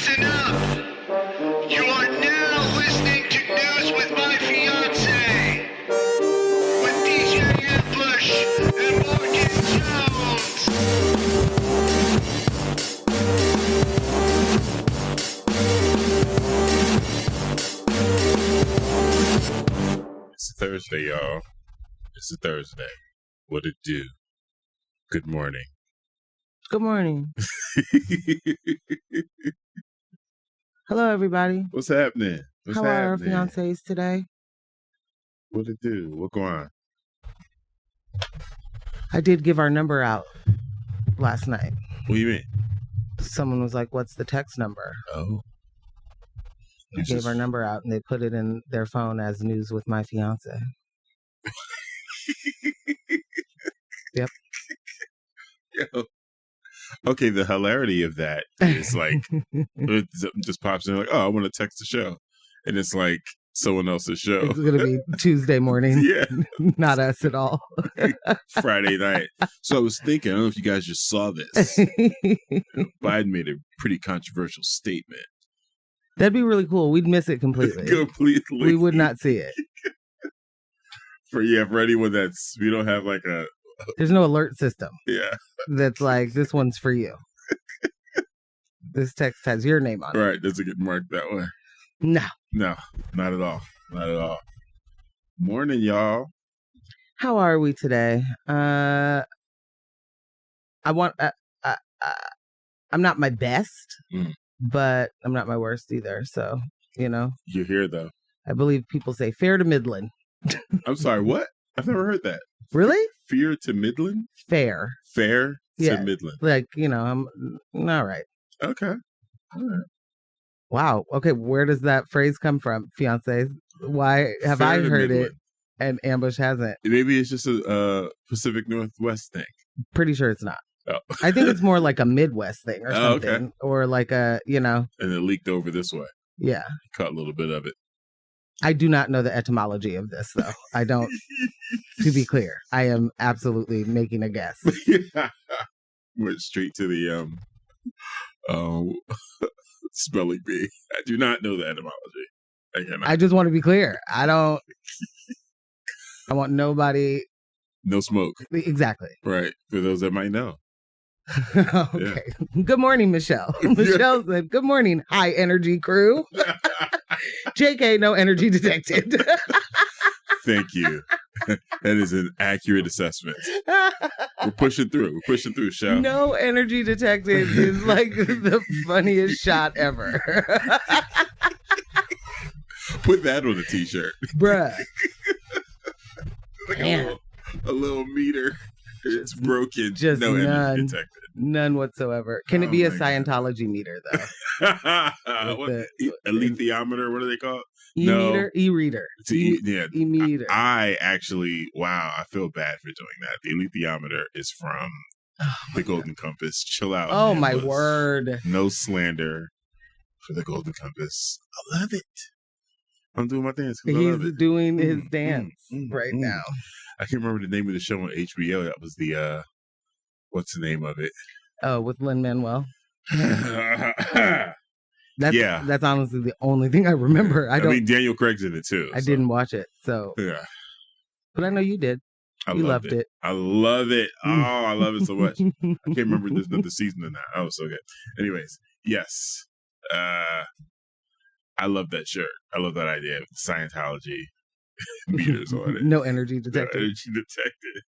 Listen up. You are now listening to News with My Fiancé with DJ Ambush and Morgan Jones. It's Thursday, y'all. It's a Thursday. What it do? Good morning. Good morning. Hello, everybody. What's happening? How are our fiancés today? What it do? What going on? I did give our number out last night. What do you mean? Someone was like, "What's the text number?" Oh. I gave our number out, and they put it in their phone as News with My Fiancé. Yep. Yo. Okay, the hilarity of that is like, it just pops in like, oh, I want to text the show. And it's like someone else's show. It's going to be Tuesday morning. Yeah. Not us at all. Friday night. So I was thinking, I don't know if you guys just saw this. Biden made a pretty controversial statement. That'd be really cool. We'd miss it completely. Completely. We would not see it. For anyone we don't have like a... There's no alert system. Yeah. That's like, this one's for you. This text has your name on it. Right. Does it get marked that way? No. No, not at all. Not at all. Morning, y'all. How are we today? I'm not my best, but I'm not my worst either. So, You're here, though. I believe people say fair to middling. I'm sorry, what? I've never heard that. Really? Fear to middling? Fair. Fair Yeah. to middling. Like, I'm all right. Okay. All right. Wow. Okay. Where does that phrase come from, fiancés? Why have Fair I to heard middling. it and Ambush hasn't? Maybe it's just a Pacific Northwest thing. Pretty sure it's not. Oh. I think it's more like a Midwest thing or Oh, something. okay. Or like a, And it leaked over this way. Yeah. Caught a little bit of it. I do not know the etymology of this, though. I don't, to be clear. I am absolutely making a guess. Went straight to the spelling bee. I do not know the etymology. I just want to be clear. I want nobody. No smoke. Exactly. Right. For those that might know. Okay. Yeah. Good morning, Michelle. Michelle said, "Good morning, high energy crew." JK, no energy detected. Thank you. That is an accurate assessment. We're pushing through, Shell. No energy detected is like the funniest shot ever. Put that on a t-shirt. Bruh. Like a little meter. It's broken. Just no none. energy detected. None whatsoever. Can it be a Scientology meter, though? Alethiometer, what are they called? E-meter? No. E-reader. E-meter. I actually, I feel bad for doing that. The alethiometer is from the Golden Compass. Chill out. Oh, my word. No slander for the Golden Compass. I love it. I'm doing my dance. He's doing his dance right now. I can't remember the name of the show on HBO. That was the, what's the name of it? Oh, with Lin-Manuel. That's honestly the only thing I remember. I mean, Daniel Craig's in it too. I didn't watch it, so yeah. But I know you did. You loved it. I love it. Oh, I love it so much. I can't remember there's another season in that. Oh, so good. Anyways, yes. I love that shirt. I love that idea of Scientology meters on it. No energy detected. No energy detected.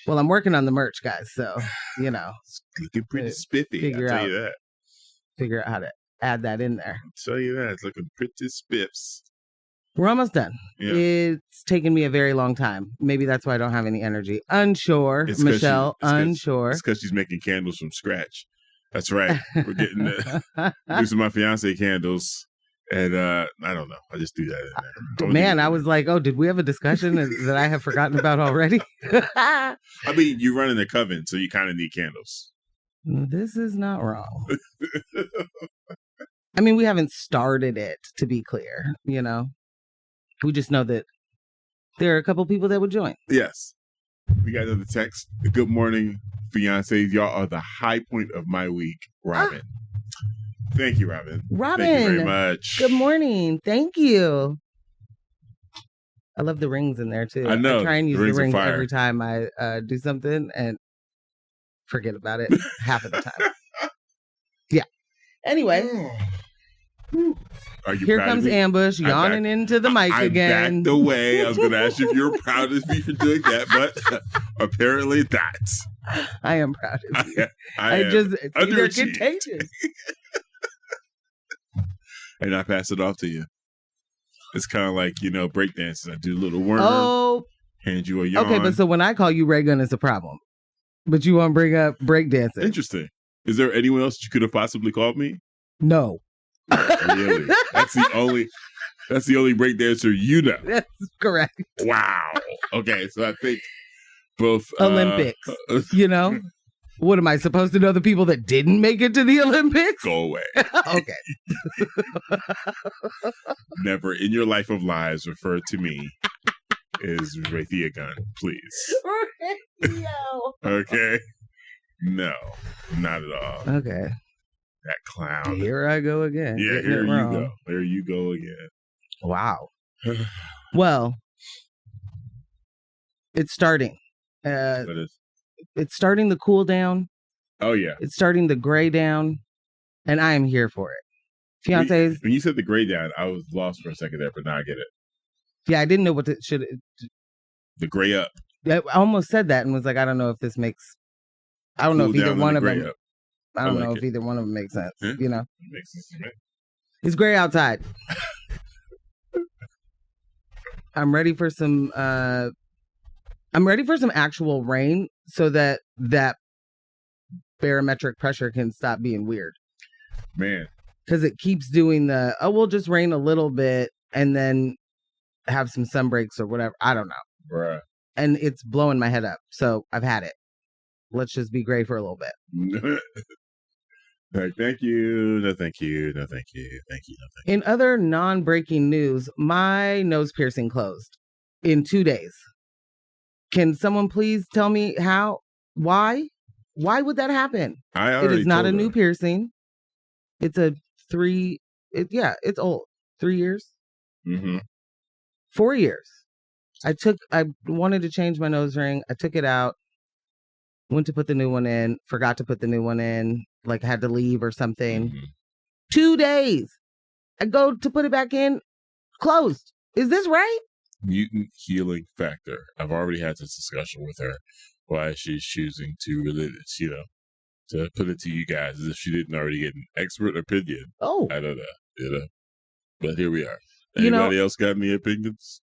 Well, I'm working on the merch, guys. So, It's looking pretty spiffy. I'll tell you that. Figure out how to add that in there. I'll tell you that. It's looking pretty spiffs. We're almost done. Yeah. It's taken me a very long time. Maybe that's why I don't have any energy. Unsure, Michelle. Unsure. It's because she's making candles from scratch. That's right. We're getting using my fiance candles. And I don't know. I just do that in there. Man, I was like, oh, did we have a discussion that I have forgotten about already? I mean, you're running a coven, so you kind of need candles. This is not wrong. I mean, we haven't started it, to be clear, We just know that there are a couple people that would join. Yes. We got another text. Good morning, fiancés. Y'all are the high point of my week, Robin. Thank you, Robin. Robin. Thank you very much. Good morning. Thank you. I love the rings in there too. I know. I try and use the rings fire. every time I do something and forget about it half of the time. Yeah. Anyway. Are you Here proud comes of me? Ambush yawning into the mic again. I backed away. I was going to ask you if you were proud of me for doing that, but apparently not. I am proud of you. I just, it's either underachieved. contagious. And I pass it off to you. It's kind of like, breakdances. I do a little worm. Oh. Hand you a yawn. Okay, but so when I call you Ray Gun, it's a problem. But you want to bring up breakdancing. Interesting. Is there anyone else you could have possibly called me? No. Really? That's the only breakdancer you know. That's correct. Wow. Okay, so I think both Olympics. What am I supposed to know? The people that didn't make it to the Olympics? Go away. Okay. Never in your life of lies refer to me as Raythea Gunn, please. Okay. No, not at all. Okay. That clown. Here I go again. Yeah, here you go. There you go again. Wow. Well, it's starting. It's starting the cool down. Oh, yeah. It's starting the gray down. And I am here for it. Fiancés. When you said the gray down, I was lost for a second there, but now I get it. Yeah, I didn't know what to... The gray up. I almost said that and was like, I don't know if this makes... I don't know if either one of them... Up. I don't know if either one of them makes sense. Yeah. You know? It makes sense to me. It's gray outside. I'm ready for some actual rain so that barometric pressure can stop being weird. Man. Because it keeps doing we'll just rain a little bit and then have some sun breaks or whatever. I don't know. Right. And it's blowing my head up. So I've had it. Let's just be gray for a little bit. Like, thank you. No, thank you. No, thank you. Thank you. No, thank you. In other non-breaking news, my nose piercing closed in 2 days. Can someone please tell me how? Why? Why would that happen? It is not a new piercing. It's a it's old. 3 years? Mm-hmm. 4 years. I wanted to change my nose ring. I took it out. Went to put the new one in. Forgot to put the new one in. Like, had to leave or something. Mm-hmm. 2 days. I go to put it back in. Closed. Is this right? Mutant healing factor. I've already had this discussion with her. Why she's choosing to to put it to you guys as if she didn't already get an expert opinion. Oh. I don't know. But here we are. Anybody else got any opinions?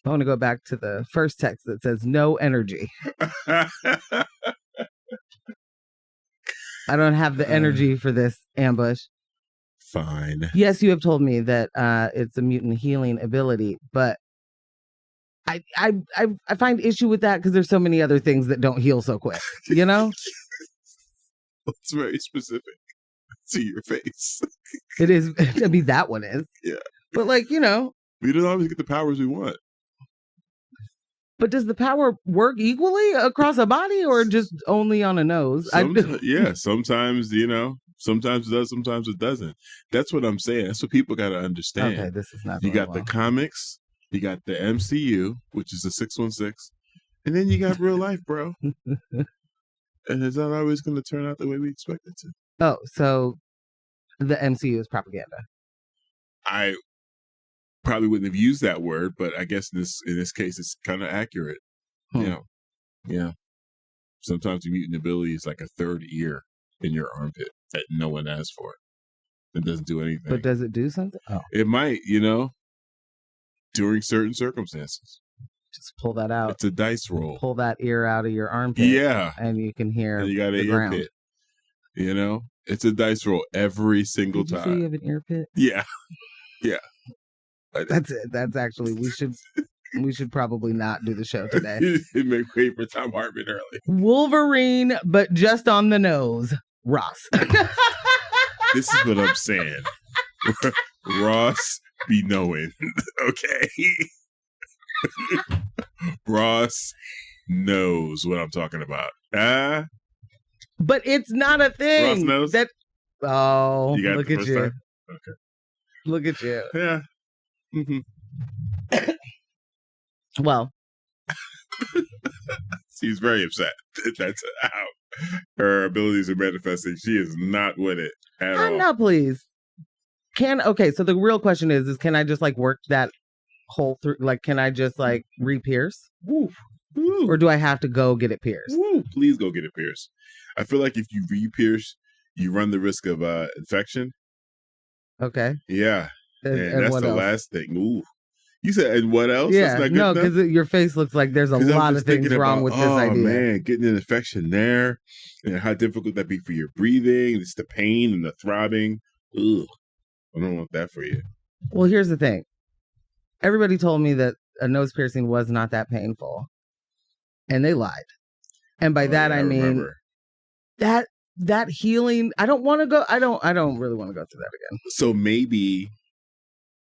I want to go back to the first text that says no energy. I don't have the energy for this, Ambush. Fine. Yes, you have told me that it's a mutant healing ability, but I find issue with that because there's so many other things that don't heal so quick, you know? It's very specific to your face. It is. I mean, that one is. Yeah. But we don't always get the powers we want. But does the power work equally across a body or just only on a nose? Yeah, sometimes, sometimes it does, sometimes it doesn't. That's what I'm saying. That's what people got to understand. Okay, this is not. You got the comics, you got the MCU, which is the 616, and then you got real life, bro. And it's not always going to turn out the way we expect it to. Oh, so the MCU is propaganda. I probably wouldn't have used that word, but I guess in this case, it's kind of accurate. Yeah. Sometimes the mutant ability is like a third ear in your armpit that no one asks for. It doesn't do anything. But does it do something? Oh. It might, during certain circumstances. Just pull that out. It's a dice roll. Pull that ear out of your armpit. Yeah. And you can hear and you got the an ground. ear pit. It's a dice roll every single Did you time. say you have an ear pit? Yeah. Yeah. That's it. That's actually, we should probably not do the show today. It may wait for Tom Hartman early. Wolverine, but just on the nose. Ross. This is what I'm saying. Ross be knowing. Okay. Ross knows what I'm talking about. But it's not a thing. Ross knows? Oh, You got look it the at first you. time? Okay. Look at you. Yeah. Mm-hmm. Well. She's very upset. That's how her abilities are manifesting. She is not with it at all. I'm not pleased. So the real question is can I just like work that hole through? Like, can I just like re-pierce? Ooh. Or do I have to go get it pierced? Ooh. Please go get it pierced. I feel like if you re-pierce, you run the risk of infection. Okay. Yeah. And that's what the else? last thing. Ooh. You said, and what else? Yeah, That's no, because your face looks like there's a lot of things wrong with this idea. Oh, man, getting an infection there and how difficult that be for your breathing. It's the pain and the throbbing. Ugh. I don't want that for you. Well, here's the thing. Everybody told me that a nose piercing was not that painful. And they lied. And by that, I mean, remember. that healing, I don't want to go, I don't really want to go through that again. So maybe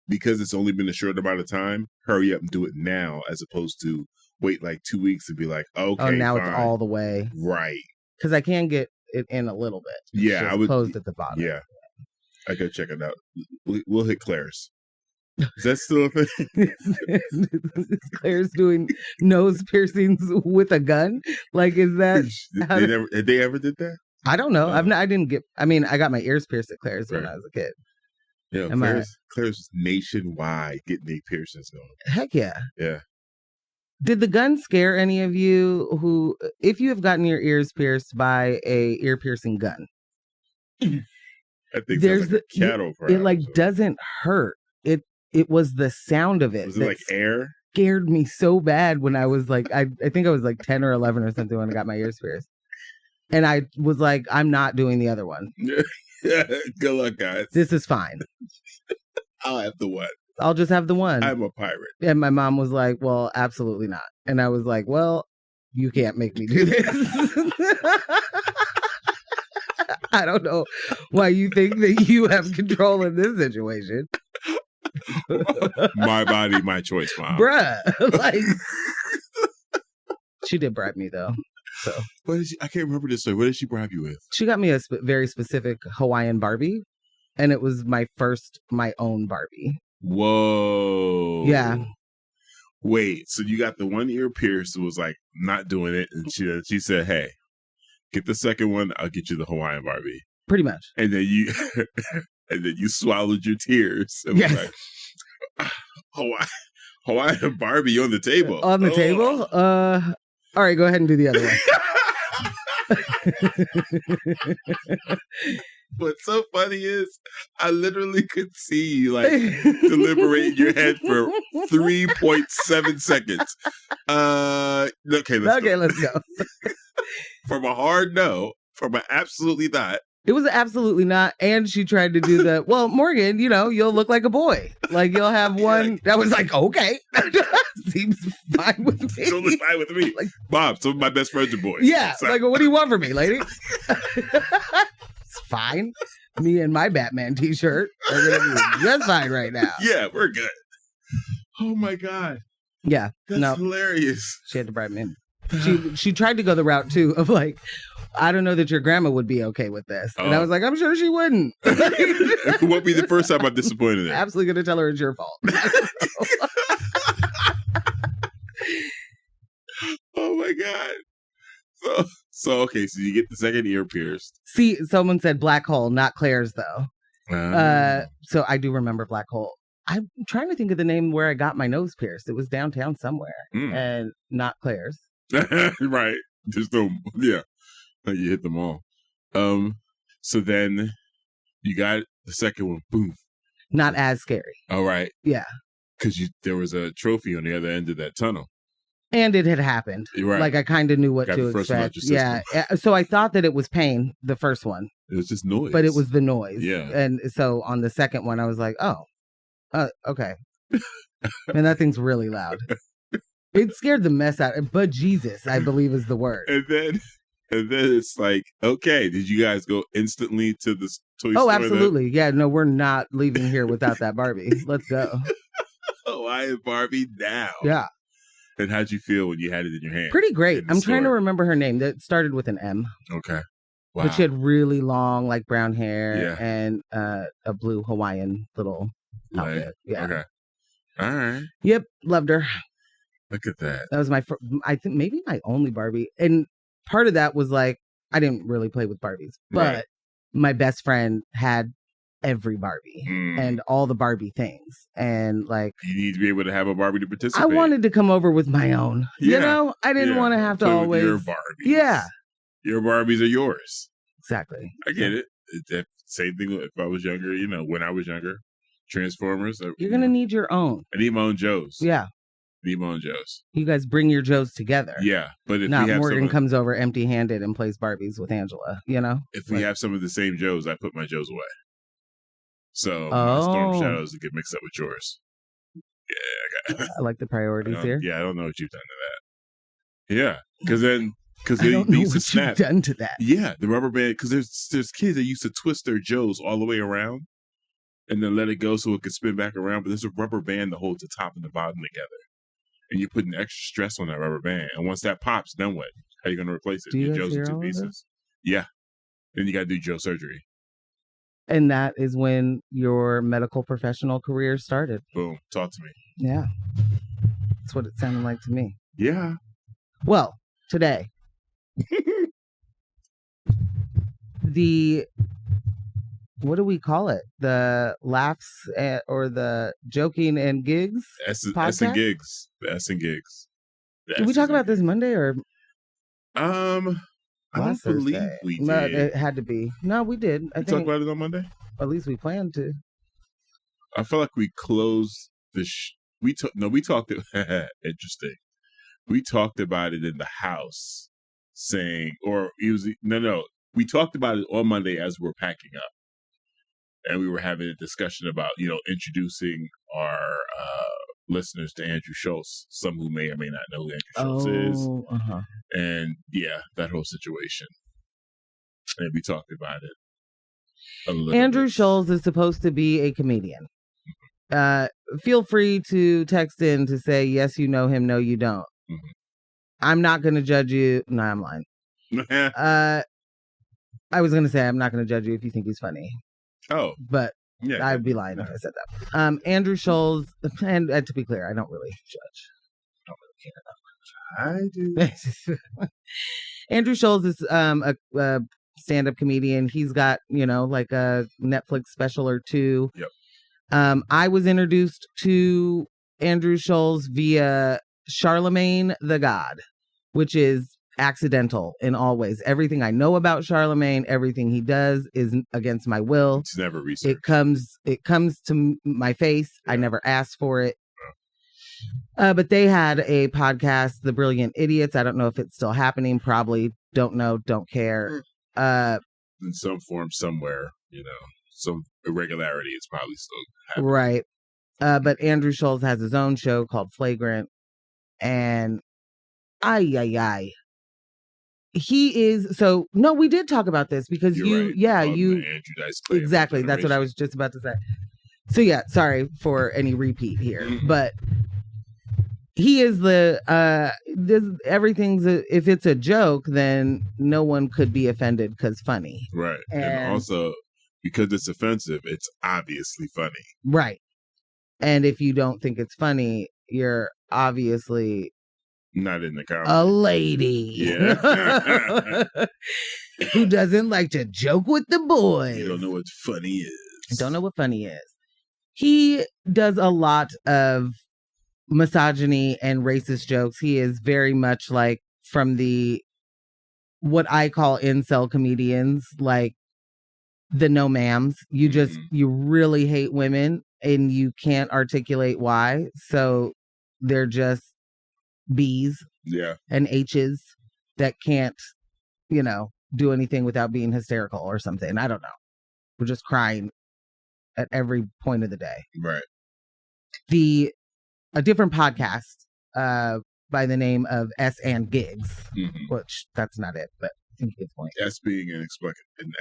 because it's only been a short amount of time, hurry up and do it now as opposed to wait like 2 weeks and be like, okay, oh, now fine. It's all the way. Right. Because I can get it in a little bit. Yeah, I would closed at the bottom. Yeah. I could check it out. We'll hit Claire's. Is that still a thing? Claire's doing nose piercings with a gun? Like, is that... Did they ever did that? I don't know. I got my ears pierced at Claire's when I was a kid. Yeah, Claire's nationwide getting their piercings going. Heck yeah. Yeah. Did the gun scare any of you if you have gotten your ears pierced by a ear piercing gun? I think there's like a cattle prod. It like doesn't hurt. It was the sound of it. Was it like air? Scared me so bad when I was like, I think I was like 10 or 11 or something when I got my ears pierced. And I was like, I'm not doing the other one. Good luck, guys. This is fine. I'll have the one. I'll just have the one. I'm a pirate. And my mom was like, well, absolutely not. And I was like, well, you can't make me do this. I don't know why you think that you have control in this situation. My body, my choice, Mom. Bruh. Like, she did bribe me, though. So I can't remember this story. What did she bribe you with? She got me a very specific Hawaiian Barbie. And it was my own Barbie. Whoa. Yeah. Wait, so you got the one ear pierced and was like, not doing it. And she said, hey, get the second one. I'll get you the Hawaiian Barbie. Pretty much. And then you swallowed your tears. And yes. was like, Hawaiian Barbie on the table. On the table? All right, go ahead and do the other one. What's so funny is I literally could see you like deliberate in your head for 3.7 seconds. Okay, let's go. From a hard no, from an absolutely not. It was absolutely not. And she tried to do the, well, Morgan, you'll look like a boy. Like, you'll have one. That was like, okay. Seems fine with me. Totally fine with me. Like, Bob, some of my best friends are boys. Yeah. So. Like, what do you want from me, lady? It's fine. Me and my Batman t-shirt are going to be just fine right now. Yeah, we're good. Oh, my God. Yeah. That's hilarious. She had to bribe me. She tried to go the route, too, of like, I don't know that your grandma would be okay with this. And I was like, I'm sure she wouldn't. It won't be the first time I'm disappointed in her. Absolutely going to tell her it's your fault. Oh, my God. So okay, so you get the second ear pierced. See, someone said Black Hole, not Claire's, though. So I do remember Black Hole. I'm trying to think of the name where I got my nose pierced. It was downtown somewhere and not Claire's. Right. Just yeah. You hit them all. So then you got the second one. Boom. Not as scary. All right. Yeah. Because there was a trophy on the other end of that tunnel. And it had happened. Right. Like I kind of knew what to expect. Yeah. So I thought that it was pain, the first one. It was just noise. But it was the noise. Yeah. And so on the second one, I was like, oh, okay. And that thing's really loud. It scared the mess out. But Jesus, I believe is the word. And then it's like, okay, did you guys go instantly to the toy store? Oh, absolutely. Yeah, no, we're not leaving here without that Barbie. Let's go. Hawaiian Barbie now. Yeah. And how'd you feel when you had it in your hand? Pretty great. I'm trying to remember her name. That started with an M. Okay. Wow. But she had really long, like brown hair and a blue Hawaiian little outfit. Yeah. Okay. All right. Yep. Loved her. Look at that. That was I think maybe my only Barbie. And part of that was like, I didn't really play with Barbies, but my best friend had every Barbie and all the Barbie things. And like, you need to be able to have a Barbie to participate. I wanted to come over with my own. Yeah. You know, I didn't want to have to always. Your Barbies. Yeah. Your Barbies are yours. Exactly. I get it. Same thing if I was younger, you know, when I was younger. Transformers. You're going to need your own. I need my own Joes. Yeah. Need my own Joes. You guys bring your Joes together. Yeah. But if not we have Morgan comes over empty handed and plays Barbies with Angela, you know? If we have some of the same Joes, I put my Joes away. So my Storm Shadows will get mixed up with yours. Yeah. I like the priorities here. Yeah, I don't know what you've done to that. Yeah. Because I don't know what you've done to that. Yeah, the rubber band. Because there's kids that used to twist their Joes all the way around and then let it go so it could spin back around. But there's a rubber band that holds the top and the bottom together. And you're putting extra stress on that rubber band. And once that pops, then what? How are you going to replace it? Your Joe's in 2 pieces? Yeah. Then you got to do Joe surgery. And that is when your medical professional career started. Boom. Talk to me. Yeah. That's what it sounded like to me. Yeah. Well, today. What do we call it? The laughs or the joking and gigs? S and gigs. The S and gigs. Did we talk about this Monday or? I don't believe we did. No, it had to be. No, we did. I think talked about it on Monday? At least we planned to. I feel like we closed the. We talked. Interesting. We talked about it in the house, saying, or usually no. We talked about it on Monday as we were packing up, and we were having a discussion about introducing our listeners to Andrew Shultz, some who may or may not know who Andrew Shultz is, and that whole situation. And we talked about it a little Andrew bit. Shultz is supposed to be a comedian. Feel free to text in to say, yes, you know him, no, you don't. Mm-hmm. I'm not going to judge you. No, I'm lying. I was going to say I'm not going to judge you if you think he's funny. Oh. But yeah, I'd be lying if I said that. Andrew Schultz, and to be clear, I don't really judge. I don't really care that much. I do. Andrew Schultz is a stand-up comedian. He's got, like a Netflix special or two. Yep. I was introduced to Andrew Schultz via Charlemagne the God, which is accidental in all ways. Everything I know about Charlemagne, everything he does is against my will. It's never researched. It comes to my face. Yeah. I never asked for it. But they had a podcast, The Brilliant Idiots. I don't know if it's still happening. Probably don't know, don't care. In some form, somewhere, some irregularity is probably still happening. Right. But Andrew Schultz has his own show called Flagrant. And he is we did talk about this because you exactly. That's what I was just about to say. So yeah, sorry for any repeat here, but he is if it's a joke, then no one could be offended because funny. Right. And also because it's offensive, it's obviously funny. Right. And if you don't think it's funny, you're obviously not in the comedy. A lady. Yeah. Who doesn't like to joke with the boys. You don't know what funny is. Don't know what funny is. He does a lot of misogyny and racist jokes. He is very much like from what I call incel comedians, like the no ma'ams. You really hate women and you can't articulate why. So they're just B's and H's that can't, do anything without being hysterical or something. I don't know. We're just crying at every point of the day. Right. A different podcast by the name of S and Gigs, which that's not it, but I think you get the point. S being an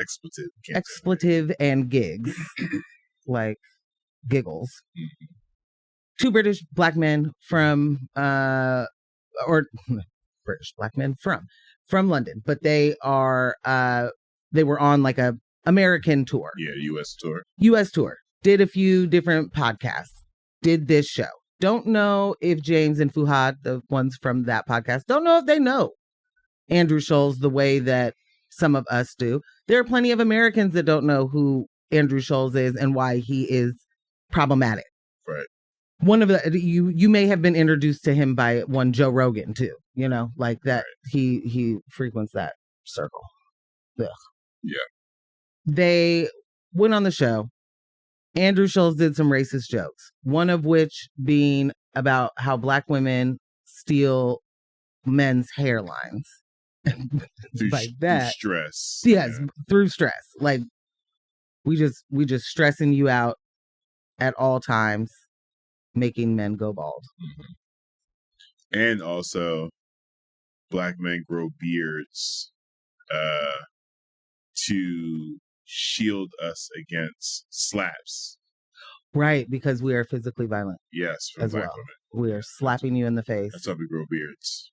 expletive. Expletive and gigs, like giggles. Mm-hmm. Two British black men from British black men from London, but they are they were on like a American tour. Yeah, U.S. tour. U.S. tour. Did a few different podcasts. Did this show. Don't know if James and Fuhad, the ones from that podcast, don't know if they know Andrew Schultz the way that some of us do. There are plenty of Americans that don't know who Andrew Schultz is and why he is problematic. Right. One of the you may have been introduced to him by one Joe Rogan too. You know, like that. Right. He frequents that circle. Ugh. Yeah. They went on the show. Andrew Schultz did some racist jokes. One of which being about how black women steal men's hairlines. Like that. Through stress. Yes, yeah. Through stress. Like we just stressing you out at all times, making men go bald. Mm-hmm. And also, black men grow beards to shield us against slaps. Right, because we are physically violent. Yes, from black women. We are slapping you in the face. That's why we grow beards.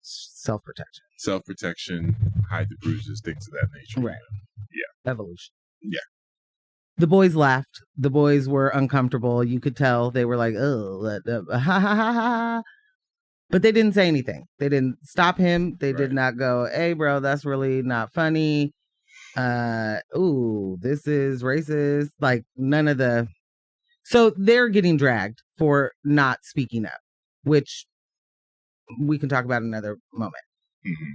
Self-protection. Self-protection, hide the bruises, things of that nature. Right. Yeah. Evolution. Yeah. The boys laughed. The boys were uncomfortable. You could tell they were like, oh, ha ha ha ha. But they didn't say anything. They didn't stop him. They did not go, hey, bro, that's really not funny. Ooh, this is racist. Like none of the. So they're getting dragged for not speaking up, which we can talk about another moment. Mm-hmm.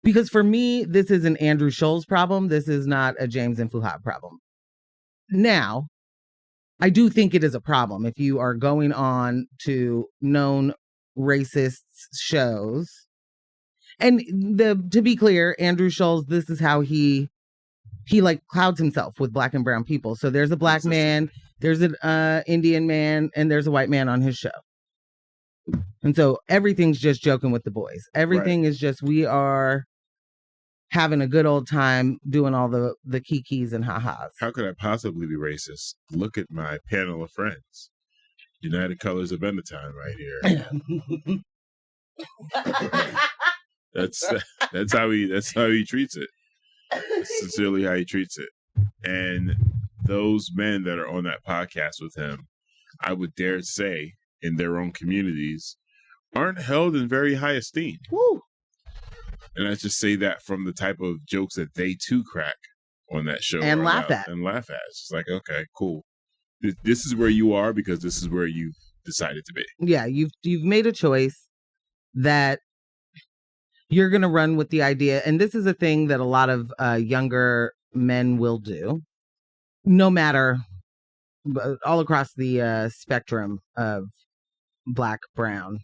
Because for me, this is an Andrew Schultz problem. This is not a James and Fuhad problem. Now, I do think it is a problem if you are going on to known racist shows. And to be clear, Andrew Schultz, this is how he like clouds himself with black and brown people. So there's a black man, there's an Indian man, and there's a white man on his show. And so everything's just joking with the boys. Everything is just, we are having a good old time doing all the kikis and ha-has. How could I possibly be racist? Look at my panel of friends. United Colors of Benetton right here. That's how he treats it. That's sincerely how he treats it. And those men that are on that podcast with him, I would dare say, in their own communities, aren't held in very high esteem. Woo. And I just say that from the type of jokes that they too crack on that show and laugh at. It's just like, okay, cool. This is where you are because this is where you've decided to be. Yeah, you've made a choice that you're going to run with the idea. And this is a thing that a lot of younger men will do, no matter, all across the spectrum of black, brown.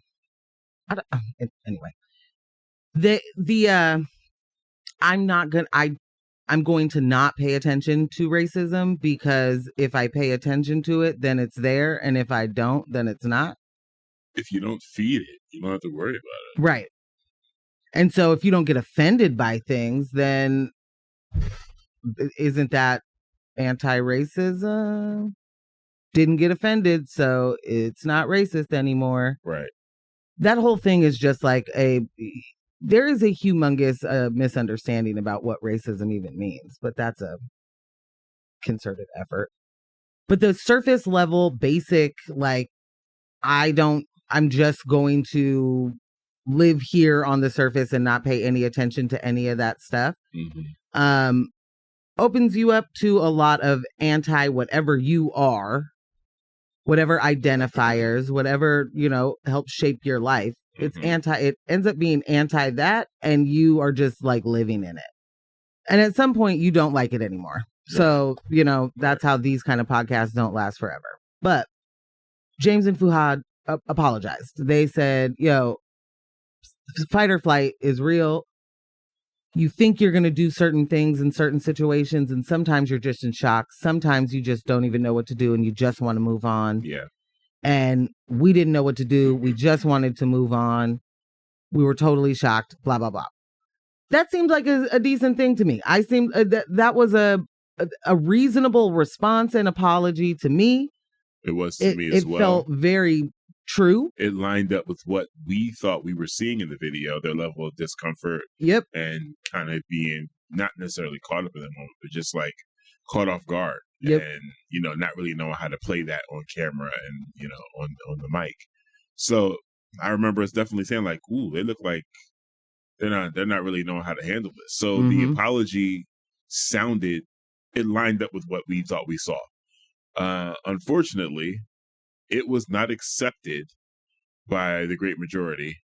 Anyway, I'm going to not pay attention to racism because if I pay attention to it, then it's there. And if I don't, then it's not. If you don't feed it, you don't have to worry about it. Right. And so if you don't get offended by things, then isn't that anti-racism? Didn't get offended, so it's not racist anymore. Right. That whole thing is just like there is a humongous misunderstanding about what racism even means, but that's a concerted effort. But the surface level, basic, like, I'm just going to live here on the surface and not pay any attention to any of that stuff. Mm-hmm. Opens you up to a lot of whatever you are, whatever identifiers, whatever, helps shape your life. It's it ends up being anti that, and you are just like living in it. And at some point you don't like it anymore. Yeah. So, that's how these kind of podcasts don't last forever. But James and Fuhad apologized. They said, fight or flight is real. You think you're going to do certain things in certain situations, and sometimes you're just in shock. Sometimes you just don't even know what to do and you just want to move on. Yeah. And we didn't know what to do. We just wanted to move on. We were totally shocked, blah, blah, blah. That seemed like a decent thing to me. That was a reasonable response and apology to me. It was to me as well. It felt very true. It lined up with what we thought we were seeing in the video, their level of discomfort. Yep. And kind of being not necessarily caught up in the moment, but just like caught off guard Yep. and, you know, not really knowing how to play that on camera and, you know, on the mic. So I remember us definitely saying like, ooh, they look like they're not really knowing how to handle this. So the apology it lined up with what we thought we saw. Unfortunately, it was not accepted by the great majority.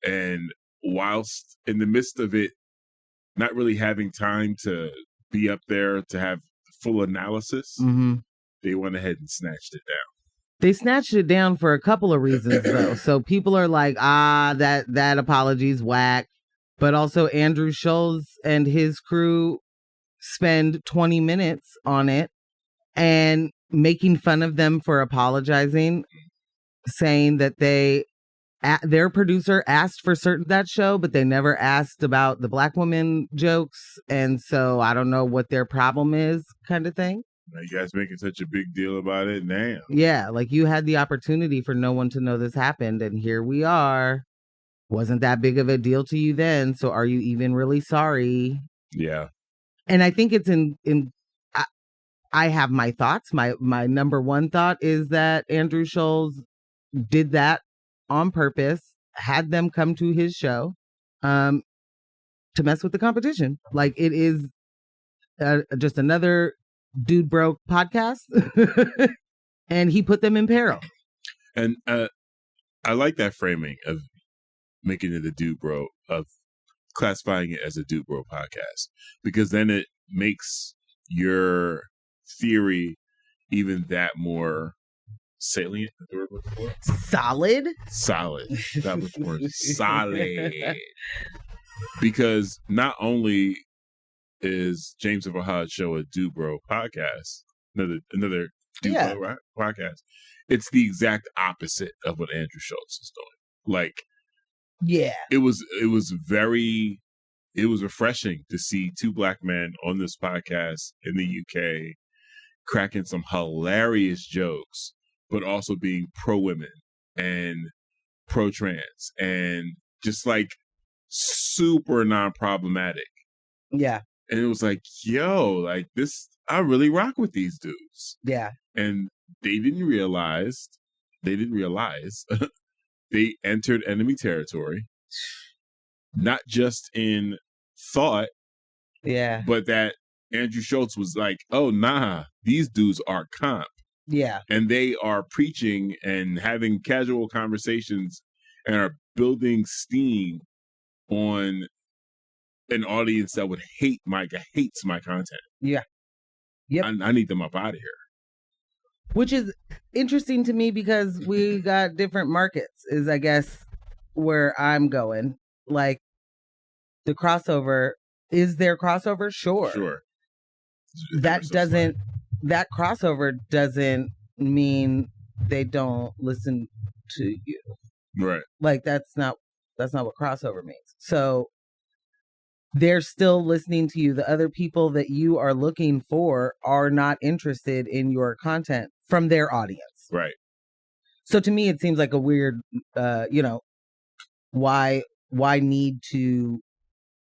And whilst in the midst of it, not really having time to be up there to have full analysis, they went ahead and snatched it down. They snatched it down for a couple of reasons, though. So people are like, that apology's whack. But also Andrew Schultz and his crew spend 20 minutes on it and making fun of them for apologizing, saying that their producer asked for that show, but they never asked about the black woman jokes. And so I don't know what their problem is, kind of thing. Now you guys making such a big deal about it now. Yeah, like you had the opportunity for no one to know this happened, and here we are. Wasn't that big of a deal to you then, so are you even really sorry? Yeah. And I think it's I have my thoughts. My number one thought is that Andrew Schultz did that on purpose, had them come to his show to mess with the competition. Like, it is just another dude broke podcast. And he put them in peril. And I like that framing of making it a dude bro, of classifying it as a dude bro podcast, because then it makes your theory even that more salient. Solid. That was more solid. Because not only is James Overhod's show a dude bro podcast, another dude bro podcast, it's the exact opposite of what Andrew Schultz is doing. Like, yeah, it was refreshing to see two black men on this podcast in the UK cracking some hilarious jokes, but also being pro women and pro trans and just like super non-problematic. Yeah. And it was like, yo, like this, I really rock with these dudes. Yeah. And they didn't realize they entered enemy territory, not just in thought, but that Andrew Schultz was like, oh, nah, these dudes are comp. Yeah. And they are preaching and having casual conversations and are building steam on an audience that would hates my content. Yeah. Yep. I need them up out of here. Which is interesting to me because we got different markets, is I guess where I'm going. Like, the crossover, is there crossover? Sure. That crossover doesn't mean they don't listen to you. Right. Like, that's not what crossover means. So they're still listening to you. The other people that you are looking for are not interested in your content from their audience. Right. So to me, it seems like a weird, why need to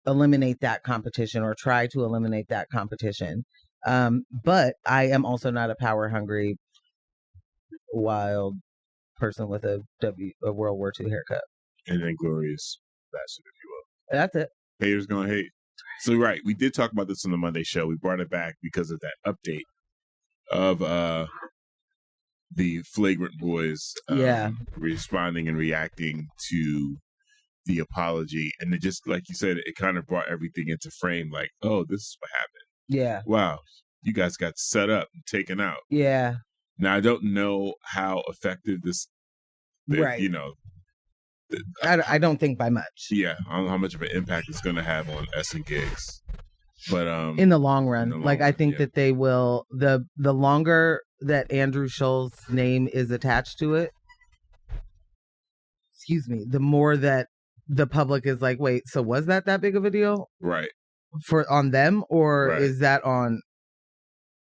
eliminate that competition or try to eliminate that competition. But I am also not a power hungry, wild person with a World War II haircut. And then glorious bastard, if you will. That's it. Haters gonna hate. So right, we did talk about this on the Monday show. We brought it back because of that update of the Flagrant Boys responding and reacting to the apology. And it just, like you said, it kind of brought everything into frame, like, oh, this is what happened. Yeah. Wow. You guys got set up and taken out. Yeah. Now, I don't know how effective this, right. You know, I don't think by much. Yeah, I don't know how much of an impact it's going to have on S and gigs, but in the long run, I think that they will. The longer that Andrew Schultz's name is attached to it, the more that the public is like, wait, so was that big of a deal? Right. On them, or is that on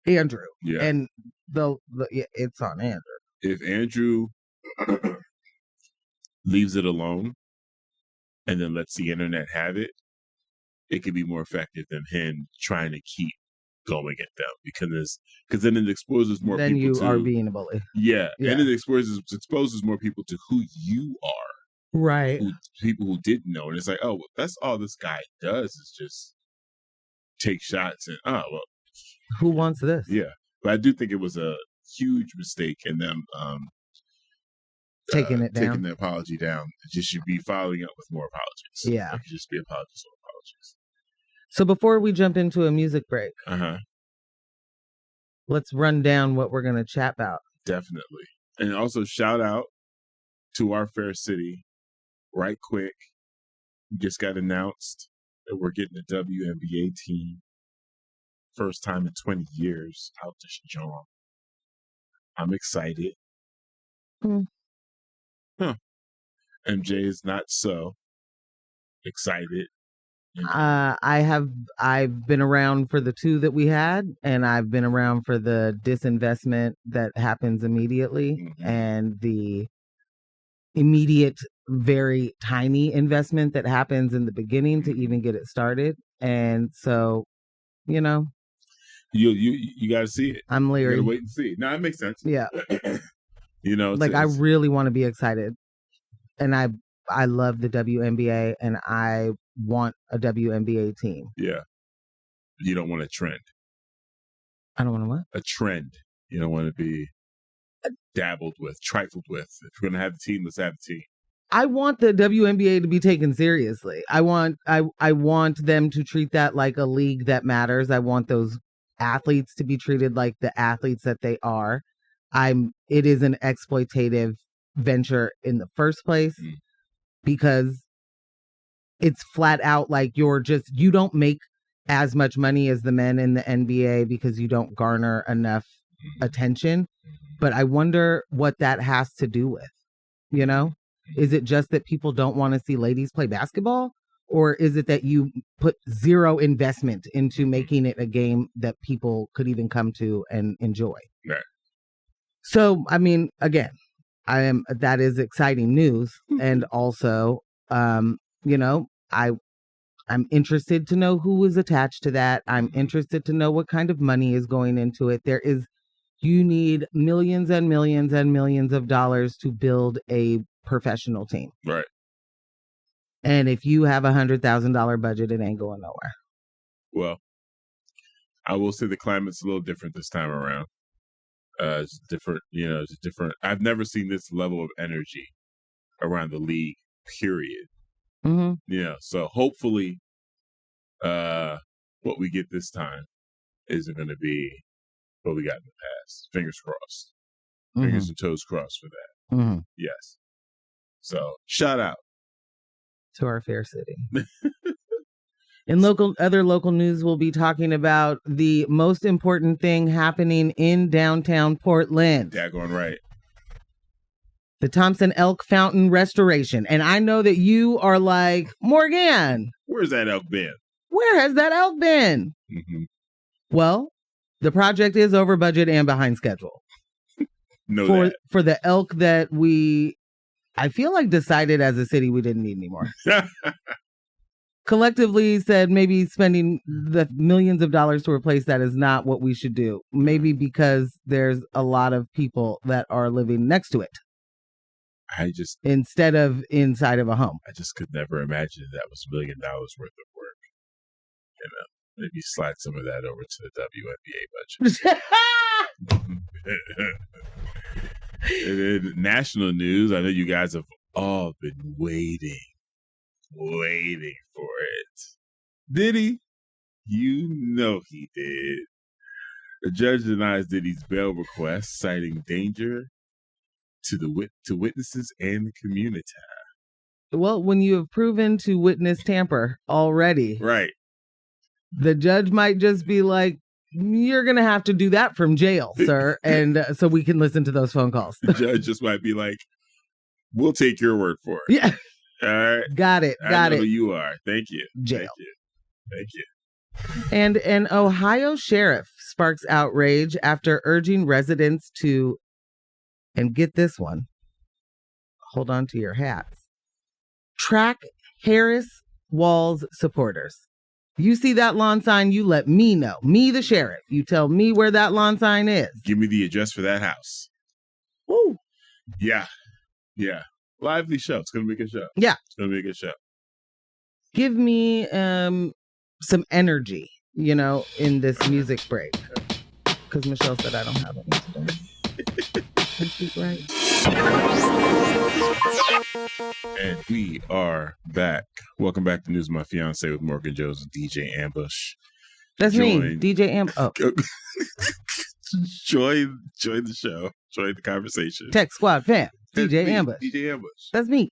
Andrew? Yeah. And it's on Andrew. If Andrew leaves it alone and then lets the internet have it, it could be more effective than him trying to keep going at them because then it exposes more then people you are being a bully. Yeah, and it exposes more people to who you are. Right. People who didn't know. And it's like, oh, well, that's all this guy does is just take shots and, oh, well. Who wants this? Yeah. But I do think it was a huge mistake in them taking the apology down. It just should be following up with more apologies. Yeah. It should just be apologies or apologies. So before we jump into a music break, let's run down what we're going to chat about. Definitely. And also shout out to our fair city. Right quick, just got announced that we're getting a WNBA team. First time in 20 years out this jump. I'm excited. Huh. MJ is not so excited. I've been around for the two that we had, and I've been around for the disinvestment that happens immediately, and the immediate, very tiny investment that happens in the beginning to even get it started. And so, you know, you got to see it. I'm leery. You got to wait and see. No, it makes sense. Yeah. You know, like I really want to be excited, and I love the WNBA, and I want a WNBA team. Yeah. You don't want a trend. I don't want what? A trend. You don't want to be dabbled with, trifled with. If you're going to have the team, let's have the team. I want the WNBA to be taken seriously. I want them to treat that like a league that matters. I want those athletes to be treated like the athletes that they are. It is an exploitative venture in the first place because it's flat out like you don't make as much money as the men in the NBA because you don't garner enough attention. But I wonder what that has to do with, you know? Is it just that people don't want to see ladies play basketball? Or is it that you put zero investment into making it a game that people could even come to and enjoy? Right. So, I mean, again, that is exciting news. And also, you know, I'm interested to know who is attached to that. I'm interested to know what kind of money is going into it. You need millions and millions and millions of dollars to build a professional team. Right. And if you have $100,000 budget, it ain't going nowhere. Well, I will say the climate's a little different this time around. It's different, you know, it's different. I've never seen this level of energy around the league, period. Mm-hmm. You know, so hopefully what we get this time isn't going to be what we got in the past. Fingers crossed. Fingers and toes crossed for that. Mm-hmm. Yes. So, shout out to our fair city. In other local news, we'll be talking about the most important thing happening in downtown Portland. Daggone right. The Thompson Elk Fountain restoration. And I know that you are like, Morgan, where's that elk been? Where has that elk been? Mm-hmm. Well, the project is over budget and behind schedule. For the elk that I feel like decided as a city we didn't need anymore. Collectively said maybe spending the millions of dollars to replace that is not what we should do. Maybe because there's a lot of people that are living next to it. Instead of inside of a home. I just could never imagine that was $1 million worth of work. You know, maybe slide some of that over to the WNBA budget. In national news, I know you guys have all been waiting for it. Diddy, you know he did. The judge denies Diddy's bail request, citing danger to witnesses and the community. Well, when you have proven to witness tamper already, right? The judge might just be like, you're going to have to do that from jail, sir. And so we can listen to those phone calls. The judge just might be like, we'll take your word for it. Yeah. All right. Got it. I know who you are. Thank you. Jail. Thank you. And an Ohio sheriff sparks outrage after urging residents to, and get this one, hold on to your hats, track Harris Walls supporters. You see that lawn sign, you let me know. Me, the sheriff. You tell me where that lawn sign is. Give me the address for that house. Woo. Yeah. Yeah. Lively show. It's going to be a good show. Yeah. It's going to be a good show. Give me some energy, in this music break. Because Michelle said I don't have any today. And she's right. And we are back. Welcome back to News of My Fiancé with Morgan Jones and DJ Ambush. That's me, DJ Ambush. Oh. Join the show. Join the conversation. Tech Squad fam. DJ me, Ambush. DJ Ambush. That's me.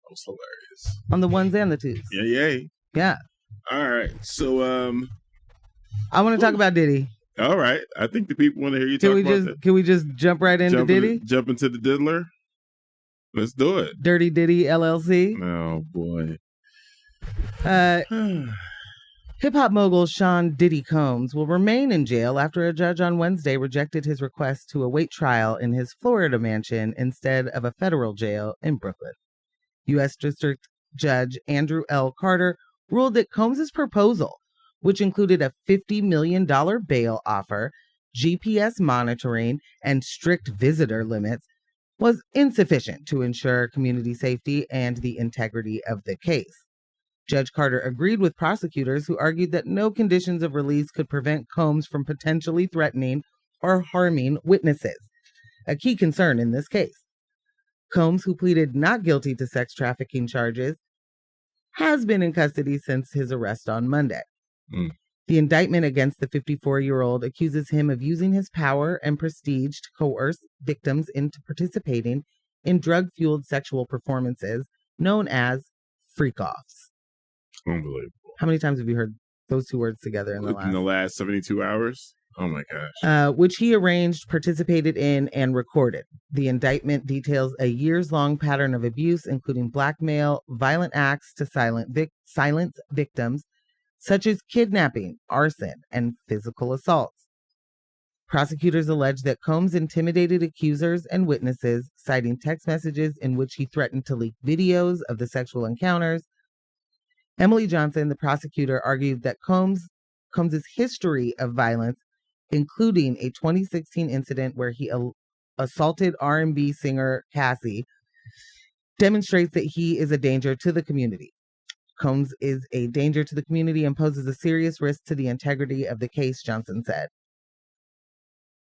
That was hilarious. On the ones and the twos. Yeah. All right. So I want to talk about Diddy. All right. I think the people want to hear you talk about that. Can we just jump right into Diddy? Jump into the diddler? Let's do it. Dirty Diddy LLC. Oh, boy. Hip-hop mogul Sean Diddy Combs will remain in jail after a judge on Wednesday rejected his request to await trial in his Florida mansion instead of a federal jail in Brooklyn. U.S. District Judge Andrew L. Carter ruled that Combs' proposal, which included a $50 million bail offer, GPS monitoring, and strict visitor limits, was insufficient to ensure community safety and the integrity of the case. Judge Carter agreed with prosecutors who argued that no conditions of release could prevent Combs from potentially threatening or harming witnesses, a key concern in this case. Combs, who pleaded not guilty to sex trafficking charges, has been in custody since his arrest on Monday. The indictment against the 54-year-old accuses him of using his power and prestige to coerce victims into participating in drug-fueled sexual performances known as freak-offs. Unbelievable. How many times have you heard those two words together in the last 72 hours? Oh, my gosh. Which he arranged, participated in, and recorded. The indictment details a years-long pattern of abuse, including blackmail, violent acts to silence victims, such as kidnapping, arson, and physical assaults. Prosecutors allege that Combs intimidated accusers and witnesses, citing text messages in which he threatened to leak videos of the sexual encounters. Emily Johnson, the prosecutor, argued that Combs' history of violence, including a 2016 incident where he assaulted R&B singer Cassie, demonstrates that he is a danger to the community. Combs is a danger to the community and poses a serious risk to the integrity of the case, Johnson said.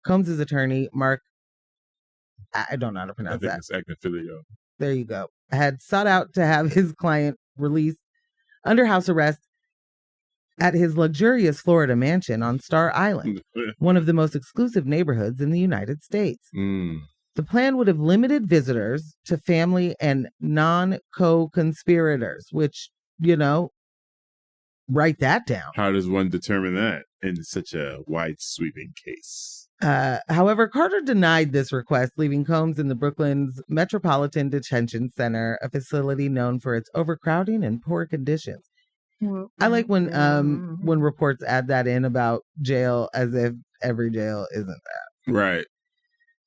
Combs' attorney, Mark, I don't know how to pronounce that. It's Agnifilio. There you go. Had sought out to have his client released under house arrest at his luxurious Florida mansion on Star Island, one of the most exclusive neighborhoods in the United States. The plan would have limited visitors to family and non-co-conspirators, which, write that down. How does one determine that in such a wide sweeping case? However, Carter denied this request, leaving Combs in the Brooklyn's Metropolitan Detention Center, a facility known for its overcrowding and poor conditions. I like when reports add that in about jail as if every jail isn't that. Right.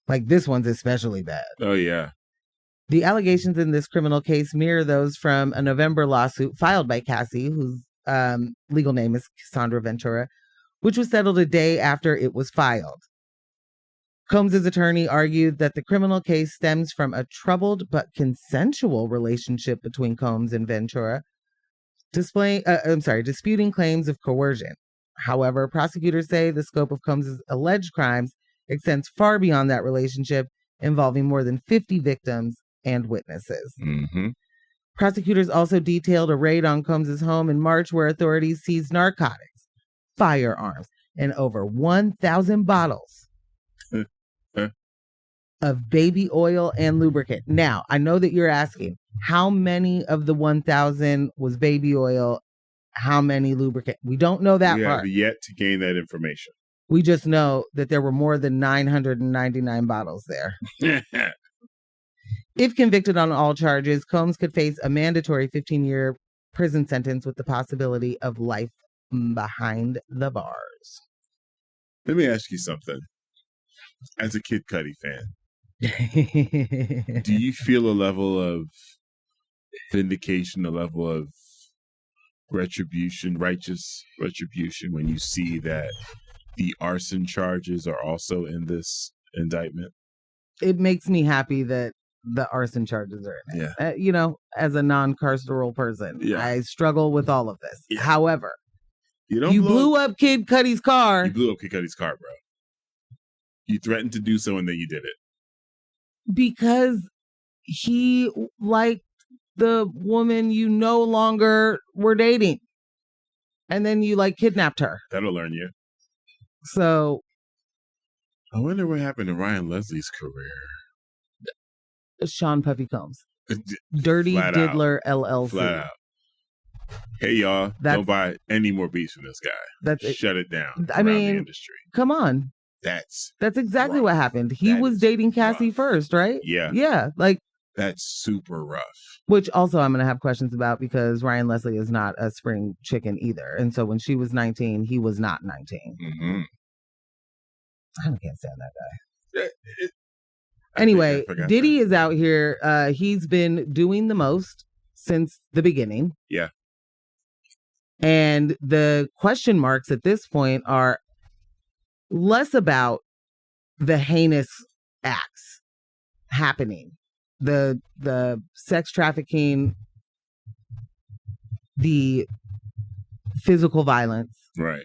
Like this one's especially bad. Oh, yeah. The allegations in this criminal case mirror those from a November lawsuit filed by Cassie, whose legal name is Cassandra Ventura, which was settled a day after it was filed. Combs' attorney argued that the criminal case stems from a troubled but consensual relationship between Combs and Ventura, disputing claims of coercion. However, prosecutors say the scope of Combs' alleged crimes extends far beyond that relationship, involving more than 50 victims and witnesses. Prosecutors also detailed a raid on Combs' home in March where authorities seized narcotics, firearms, and over 1,000 bottles of baby oil and lubricant. Now, I know that you're asking, how many of the 1,000 was baby oil? How many lubricant? We don't know that part. We have yet to gain that information. We just know that there were more than 999 bottles there. If convicted on all charges, Combs could face a mandatory 15-year prison sentence with the possibility of life behind the bars. Let me ask you something. As a Kid Cudi fan, do you feel a level of vindication, a level of righteous retribution when you see that the arson charges are also in this indictment. It makes me happy that the arson charges are in it. Yeah. You know, as a non-carceral person, I struggle with all of this. Yeah. However, you blew up Kid Cudi's car. You blew up Kid Cudi's car, bro. You threatened to do so and then you did it. Because he liked the woman you no longer were dating. And then you kidnapped her. That'll learn you. So I wonder what happened to Ryan Leslie's career. Sean Puffy Combs. Dirty Diddler LLC. Flat out. Hey y'all, don't buy any more beats from this guy. Shut it down. I mean, the industry. Come on. That's exactly what happened. He was dating Cassie first, right? Yeah. Yeah. That's super rough. Which also I'm going to have questions about because Ryan Leslie is not a spring chicken either. And so when she was 19, he was not 19. Mm-hmm. I can't stand that guy. Anyway, Diddy is out here. He's been doing the most since the beginning. Yeah. And the question marks at this point are less about the heinous acts happening. The sex trafficking, the physical violence. Right.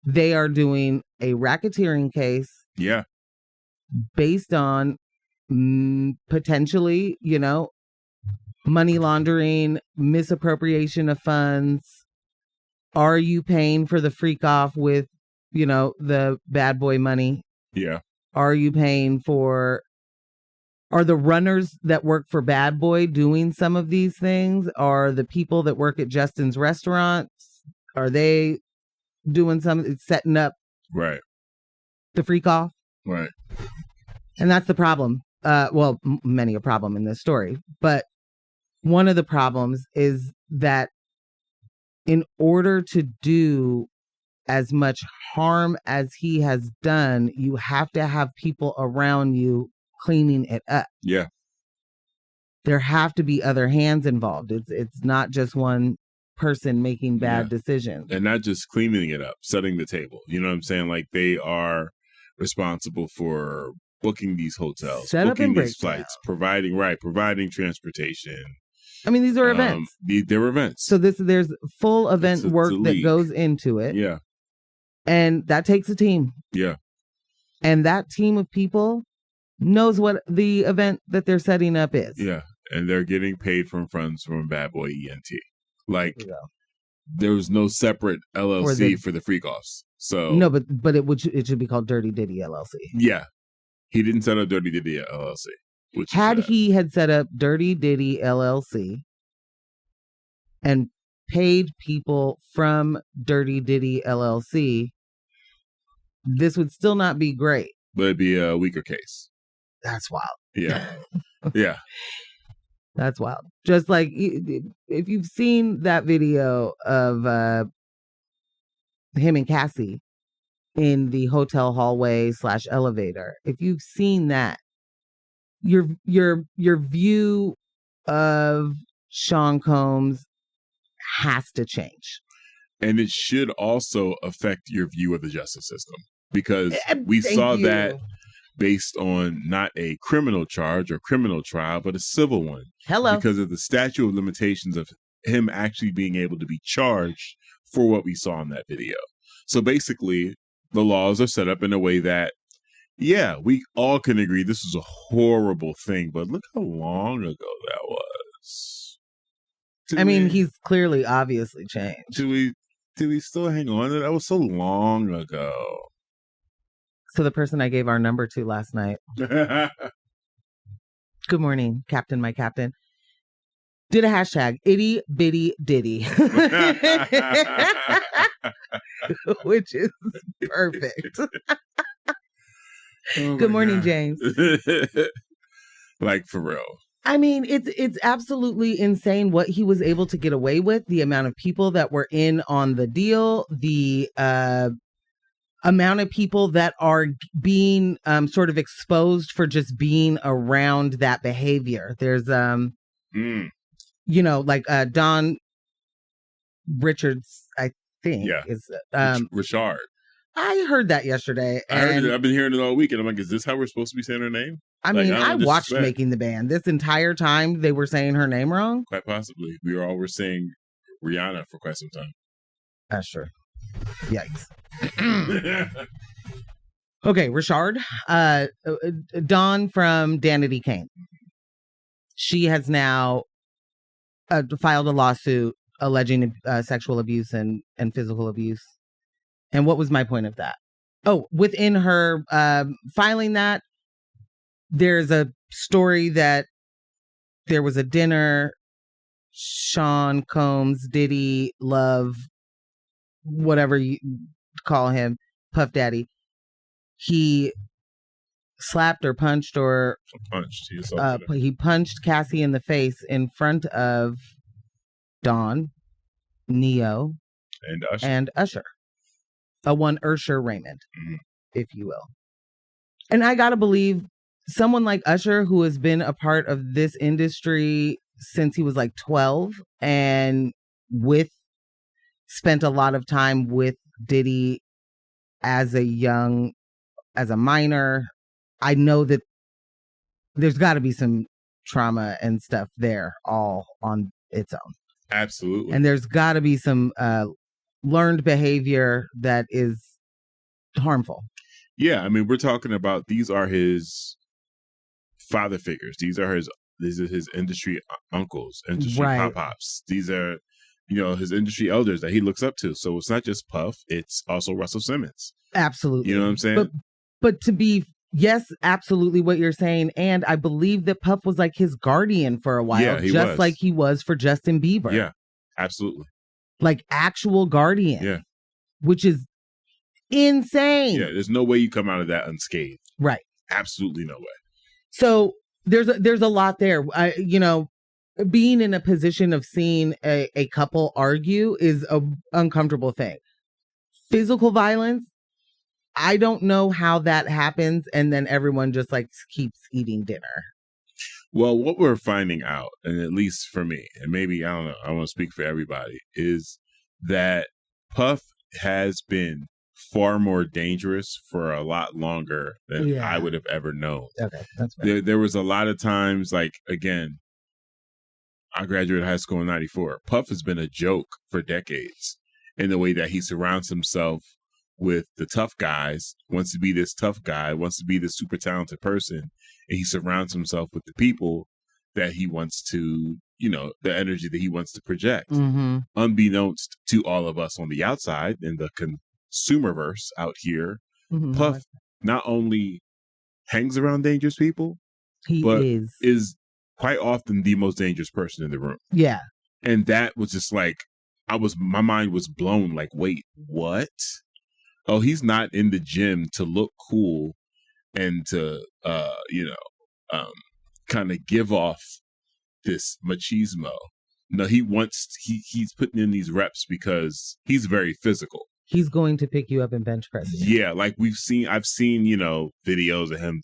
They are doing a racketeering case. Yeah. Based on potentially, money laundering, misappropriation of funds. Are you paying for the freak off with, the bad boy money? Yeah. Are you paying for... Are the runners that work for Bad Boy doing some of these things? Are the people that work at Justin's restaurants, are they doing setting up the freak off? Right. And that's the problem. Many a problem in this story. But one of the problems is that in order to do as much harm as he has done, you have to have people around you cleaning it up. Yeah. There have to be other hands involved. It's not just one person making bad decisions. And not just cleaning it up, setting the table. You know what I'm saying? They are responsible for booking these hotels, booking these flights, providing transportation. I mean, these are events. They're events. So there's full event work that goes into it. Yeah. And that takes a team. Yeah. And that team of people knows what the event that they're setting up is. Yeah. And they're getting paid from funds from Bad Boy ENT. There was no separate LLC for the freak offs. So no, but it should be called Dirty Diddy LLC. Yeah. He didn't set up Dirty Diddy LLC. He had set up Dirty Diddy LLC and paid people from Dirty Diddy LLC, this would still not be great. But it'd be a weaker case. That's wild. Yeah. Yeah. That's wild. Just like if you've seen that video of him and Cassie in the hotel hallway / elevator, if you've seen that, your view of Sean Combs has to change. And it should also affect your view of the justice system, because we saw that based on not a criminal charge or criminal trial, but a civil one. Hello. Because of the statute of limitations of him actually being able to be charged for what we saw in that video. So basically, the laws are set up in a way that, yeah, we all can agree this was a horrible thing, but look how long ago that was. He's clearly obviously changed. Do we still hang on to that? That was so long ago. So the person I gave our number to last night. Good morning, Captain, my captain. Did a hashtag itty bitty Diddy. Which is perfect. Good morning, God. James. Like, for real. I mean, it's absolutely insane what he was able to get away with. The amount of people that were in on the deal, the amount of people that are being sort of exposed for just being around that behavior. There's Don Richards, I think. Yeah. Is Richard. I heard that yesterday. I heard it. I've been hearing it all week, and I'm like, is this how we're supposed to be saying her name? I mean, I watched Making the Band. This entire time, they were saying her name wrong? Quite possibly. We were saying Rihanna for quite some time. That's true. Yikes. Okay, Richard. Dawn from Danity Kane. She has now filed a lawsuit alleging sexual abuse and physical abuse. And what was my point of that? Oh, within her filing that, there's a story that there was a dinner, Sean Combs, Diddy, Love, whatever you call him, Puff Daddy. He slapped or punched or... he punched Cassie in the face in front of Dawn, Neo, and Usher. One Usher Raymond, if you will. And I gotta believe someone like Usher, who has been a part of this industry since he was like 12 and spent a lot of time with Diddy as a minor. I know that there's got to be some trauma and stuff there all on its own. Absolutely. And there's got to be some learned behavior that is harmful. Yeah, I mean, we're talking about these are his father figures. These are his industry uncles, industry pop-pops. These are, his industry elders that he looks up to. So it's not just Puff, it's also Russell Simmons. Absolutely. You know what I'm saying? But to be, yes, absolutely what you're saying. And I believe that Puff was like his guardian for a while, just like he was for Justin Bieber. Yeah, absolutely. Like actual guardian. Yeah. Which is insane. Yeah, there's no way you come out of that unscathed. Right. Absolutely no way. So there's a lot there. Being in a position of seeing a couple argue is an uncomfortable thing. Physical violence, I don't know how that happens, and then everyone just like keeps eating dinner. Well, what we're finding out, and at least for me, and maybe, I don't know, I want to speak for everybody, is that Puff has been far more dangerous for a lot longer than I would have ever known. Okay, that's fair. There was a lot of times, like, again, I graduated high school in 94. Puff has been a joke for decades in the way that he surrounds himself with the tough guys, wants to be this tough guy, wants to be this super talented person, and he surrounds himself with the people that he wants to, the energy that he wants to project. Mm-hmm. Unbeknownst to all of us on the outside in the consumerverse out here, Puff not only hangs around dangerous people, but is quite often the most dangerous person in the room. Yeah. And that was just like, my mind was blown, like, wait, what? Oh, he's not in the gym to look cool and to, kind of give off this machismo. No, he's putting in these reps because he's very physical. He's going to pick you up and bench press you. Yeah, like I've seen, videos of him,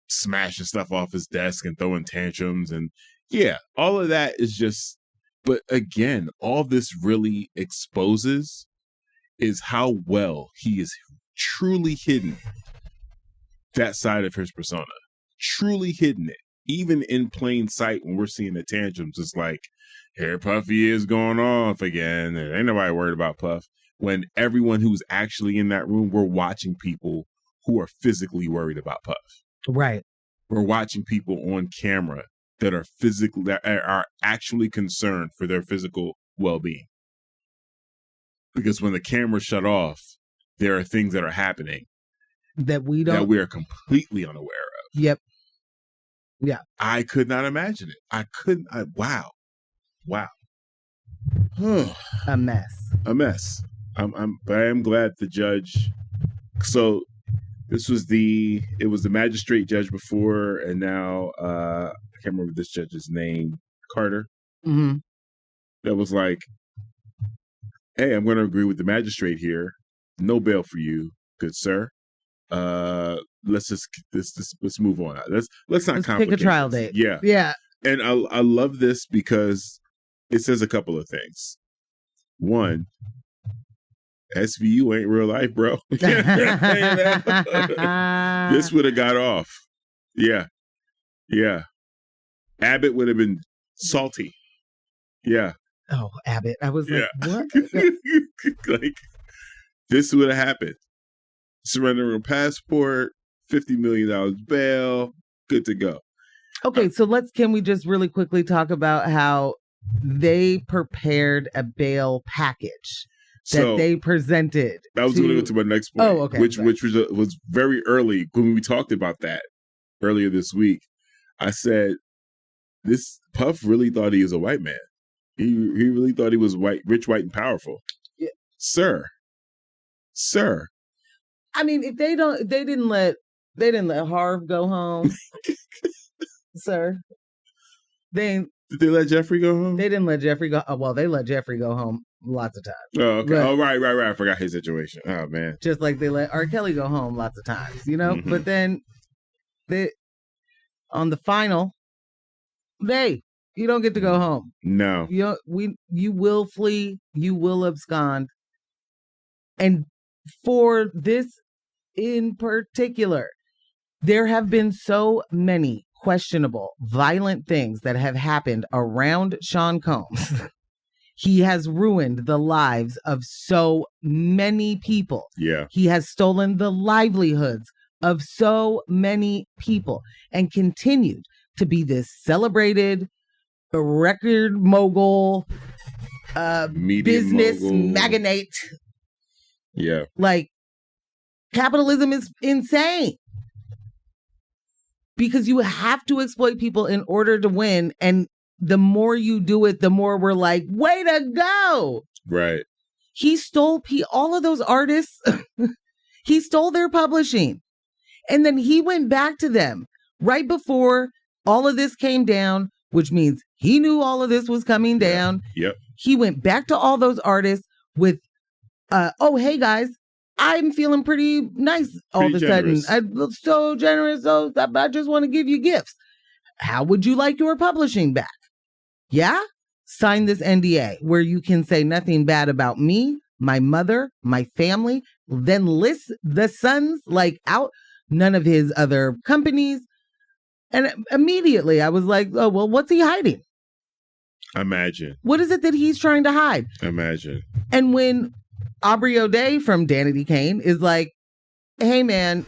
smashing stuff off his desk and throwing tantrums. And yeah, all of that is just, but again, all this really exposes is how well he is truly hidden that side of his persona. Truly hidden it. Even in plain sight when we're seeing the tantrums, it's like, here Puffy is going off again. And ain't nobody worried about Puff. When everyone who's actually in that room, we're watching people who are physically worried about Puff. Right. We're watching people on camera that are actually concerned for their physical well-being. Because when the camera shut off, there are things that are happening that we are completely unaware of. Yep. Yeah. I could not imagine it. Wow. A mess. But I am glad the judge. So it was the magistrate judge before, and now I can't remember this judge's name, Carter. Mm-hmm. That was like, hey, I'm going to agree with the magistrate here. No bail for you, good sir. Let's move on. Let's not complicate pick a trial this. date. Yeah. And I love this because it says a couple of things. One, SVU ain't real life, bro. This would have got off. Yeah. Abbott would have been salty. Yeah. Oh, Abbott. I was like, what? Like, this would have happened. Surrendering a passport, $50 million bail, good to go. Okay, so can we just really quickly talk about how they prepared a bail package that they presented? I was going to go to my next point. Oh, okay. Which was very early when we talked about that earlier this week. I said, this Puff really thought he was a white man. He really thought he was rich, white, and powerful. Yeah. Sir. I mean, if they didn't let Harv go home, sir. Did they let Jeffrey go home? They didn't let Jeffrey go. Well, they let Jeffrey go home lots of times. Oh, okay. But, right. I forgot his situation. Oh man. Just like they let R. Kelly go home lots of times, you know. Mm-hmm. But then on the final day, you don't get to go home. No. You will flee. You will abscond. And for this in particular, there have been so many questionable, violent things that have happened around Sean Combs. He has ruined the lives of so many people. Yeah. He has stolen the livelihoods of so many people and continued to be this celebrated record mogul, business mogul, magnate. Yeah. Like, capitalism is insane. Because you have to exploit people in order to win. And the more you do it, the more we're like, way to go. Right. He stole all of those artists. He stole their publishing. And then he went back to them right before all of this came down, which means he knew all of this was coming down. Yep. He went back to all those artists with, oh, hey, guys, I'm feeling pretty nice all of a sudden. I look so generous. So I just want to give you gifts. How would you like your publishing back? Yeah? Sign this NDA where you can say nothing bad about me, my mother, my family, then list the sons out, none of his other companies. And immediately I was like, oh, well, what's he hiding? Imagine. What is it that he's trying to hide? Imagine. And when Aubrey O'Day from Danity Kane is like, hey, man,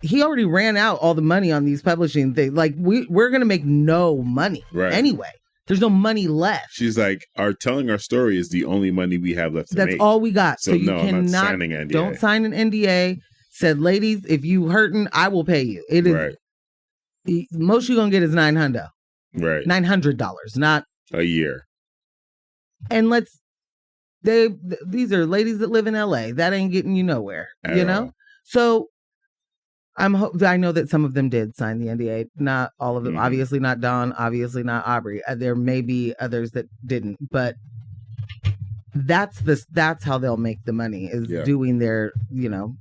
he already ran out all the money on these publishing things. Like, we're going to make no money anyway. There's no money left. She's like, telling our story is the only money we have left to make. That's all we got. So you cannot, I'm not signing NDA. Don't sign an NDA. Said, ladies, if you hurting, I will pay you. It is right. Most you're going to get is $900. Right. $900, not a year. And these are ladies that live in LA. That ain't getting you nowhere, you know? All. So I know that some of them did sign the NDA. Not all of them. Mm-hmm. Obviously not Dawn. Obviously not Aubrey. There may be others that didn't, but that's how they'll make the money is doing their,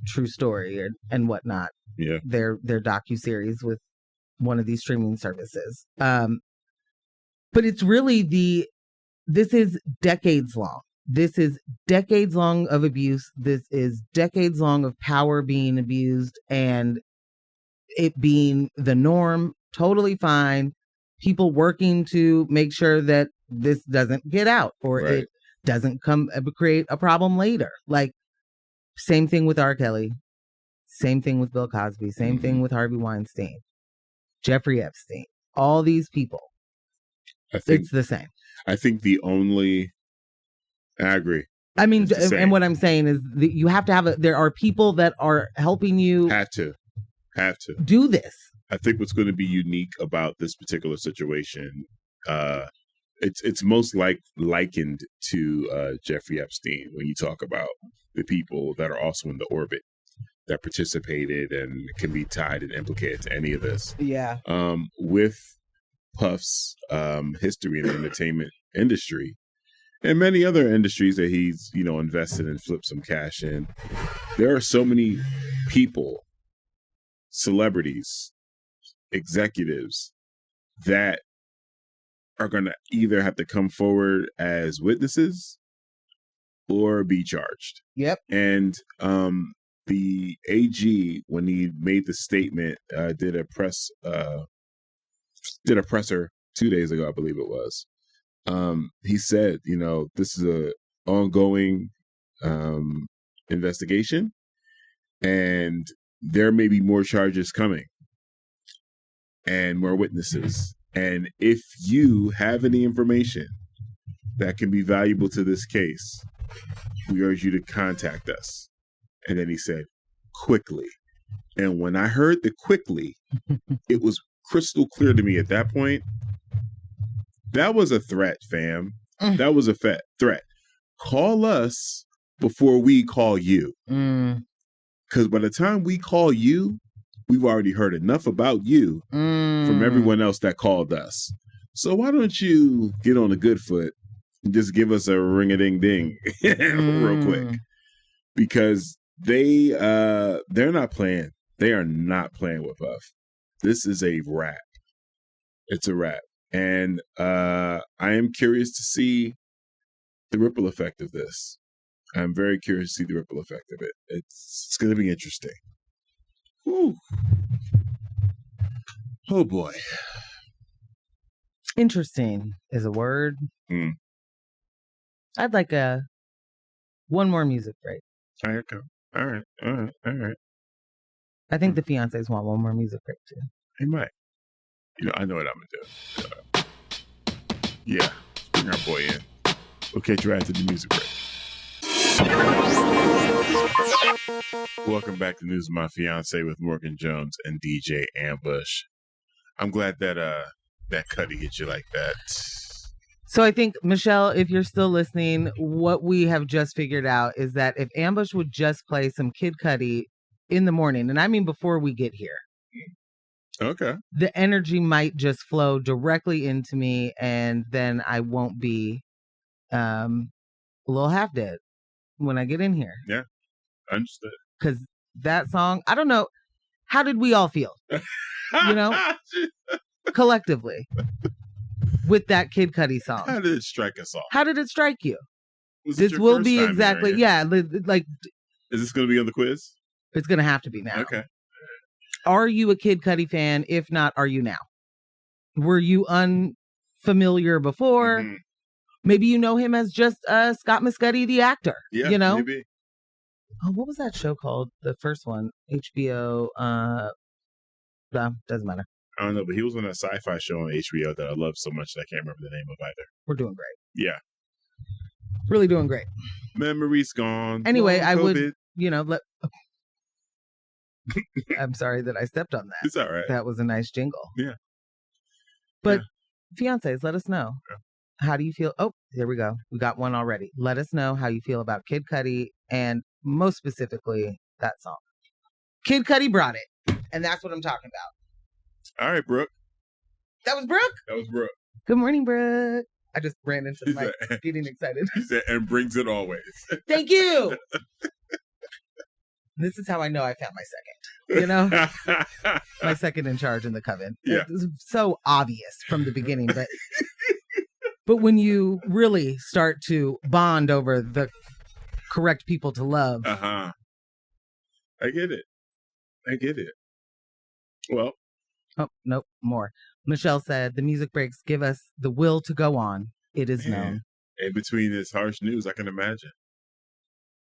true story and whatnot. Yeah. Their docuseries with one of these streaming services. But it's really this is decades long. This is decades long of abuse. This is decades long of power being abused and it being the norm. Totally fine. People working to make sure that this doesn't get out or it doesn't create a problem later. Like, same thing with R. Kelly. Same thing with Bill Cosby. Same thing with Harvey Weinstein. Jeffrey Epstein. All these people. It's the same. I think I agree. I mean, and what I'm saying is that you have to there are people that are helping you. Have to do this. I think what's going to be unique about this particular situation, it's most likened to Jeffrey Epstein when you talk about the people that are also in the orbit that participated and can be tied and implicated to any of this. Yeah. With Puff's history in the entertainment industry and many other industries that he's, invested and flipped some cash in, there are so many people, celebrities, executives that are going to either have to come forward as witnesses or be charged. Yep. And the AG, when he made the statement, did a presser 2 days ago, I believe it was. He said, this is a ongoing investigation, and there may be more charges coming and more witnesses. And if you have any information that can be valuable to this case, we urge you to contact us. And then he said, quickly. And when I heard the quickly, it was crystal clear to me at that point. That was a threat, fam. That was a threat. Call us before we call you. Because by the time we call you, we've already heard enough about you from everyone else that called us. So why don't you get on a good foot and just give us a ring-a-ding-ding real quick? Because they're not playing. They are not playing with us. This is a wrap. It's a wrap. And I am curious to see the ripple effect of this. I'm very curious to see the ripple effect of it. It's going to be interesting. Whew. Oh, boy. Interesting is a word. I'd like one more music break. All right. I think the fiancés want one more music break, too. They might. I know what I'm going to do. Yeah. Bring our boy in. We'll catch you after the music break. Welcome back to News of My Fiancé with Morgan Jones and DJ Ambush. I'm glad that Kudi hit you like that. So I think, Michelle, if you're still listening, what we have just figured out is that if Ambush would just play some Kid Cudi in the morning, and I mean before we get here, okay, the energy might just flow directly into me, and then I won't be a little half dead when I get in here. Yeah, understood. Because that song, I don't know, how did we all feel? Collectively. With that Kid Cudi song. How did it strike us all? How did it strike you? This will be exactly, like. Is this going to be on the quiz? It's going to have to be now. Okay. Are you a Kid Cudi fan? If not, are you now? Were you unfamiliar before? Mm-hmm. Maybe you know him as just Scott Mescudi, the actor. Yeah, maybe. Oh, what was that show called? The first one, HBO. No, doesn't matter. I don't know, but he was on that sci-fi show on HBO that I love so much that I can't remember the name of either. We're doing great. Yeah. Really doing great. Memories gone. Anyway, I would, let... I'm sorry that I stepped on that. It's all right. That was a nice jingle. Yeah. But fiancés, let us know. Yeah. How do you feel? Oh, here we go. We got one already. Let us know how you feel about Kid Cudi and most specifically that song. Kid Cudi brought it. And that's what I'm talking about. All right, Brooke. That was Brooke? That was Brooke. Good morning, Brooke. I just ran into the mic, getting excited. She said, and brings it always. Thank you. This is how I know I found my second. My second in charge in the coven. Yeah. It was so obvious from the beginning, but when you really start to bond over the correct people to love. I get it. Well. Oh, nope, more. Michelle said, the music breaks give us the will to go on. It is known. In between this harsh news, I can imagine.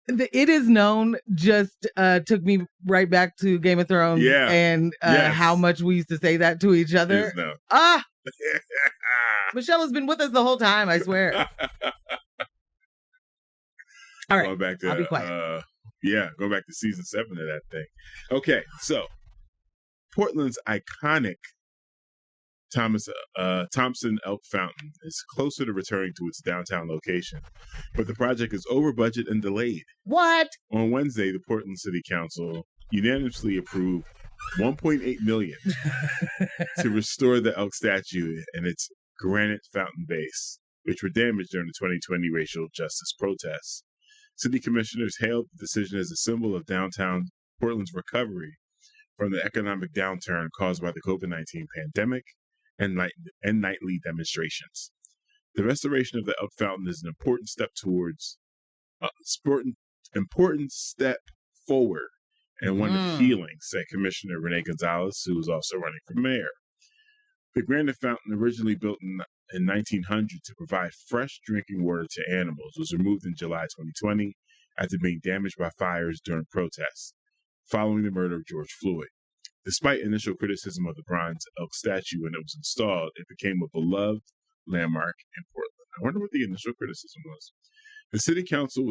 The It Is Known just took me right back to Game of Thrones and how much we used to say that to each other. It is known. Michelle has been with us the whole time, I swear. All right, going back to, I'll be quiet. Going back to season 7 of that thing. Okay, so Portland's iconic Thompson Elk Fountain is closer to returning to its downtown location, but the project is over budget and delayed. What? On Wednesday, the Portland City Council unanimously approved $1.8 million to restore the elk statue and its granite fountain base, which were damaged during the 2020 racial justice protests. City commissioners hailed the decision as a symbol of downtown Portland's recovery from the economic downturn caused by the COVID-19 pandemic and nightly demonstrations. The restoration of the Elk Fountain is an important step towards important step forward and one of healing, said Commissioner Renee Gonzalez, who was also running for mayor. The granite fountain, originally built in 1900 to provide fresh drinking water to animals, was removed in July 2020 after being damaged by fires during protests following the murder of George Floyd. Despite initial criticism of the bronze elk statue when it was installed, it became a beloved landmark in Portland. I wonder what the initial criticism was. The city council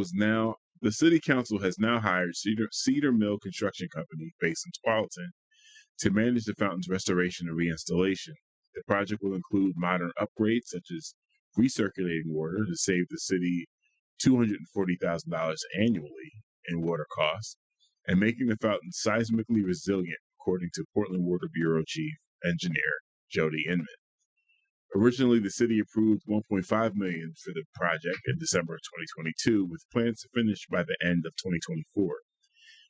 has now hired Cedar Mill Construction Company, based in Tualatin, to manage the fountain's restoration and reinstallation. The project will include modern upgrades such as recirculating water to save the city $240,000 annually in water costs, and making the fountain seismically resilient, according to Portland Water Bureau Chief Engineer Jody Inman. Originally, the city approved $1.5 million for the project in December of 2022, with plans to finish by the end of 2024.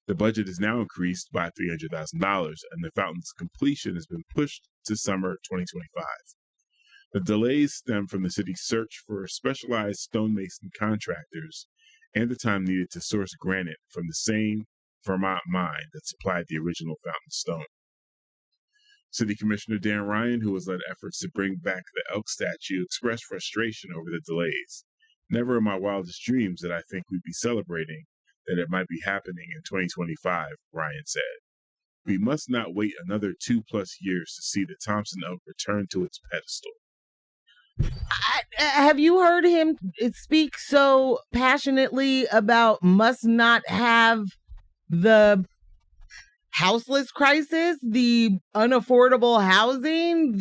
The budget is now increased by $300,000, and the fountain's completion has been pushed to summer 2025. The delays stem from the city's search for specialized stonemason contractors and the time needed to source granite from the same Vermont mine that supplied the original fountain stone. City Commissioner Dan Ryan, who has led efforts to bring back the elk statue, expressed frustration over the delays. Never in my wildest dreams did I think we'd be celebrating that it might be happening in 2025, Ryan said. We must not wait another 2+ years to see the Thompson elk return to its pedestal. Have you heard him speak so passionately about must not have the houseless crisis, the unaffordable housing,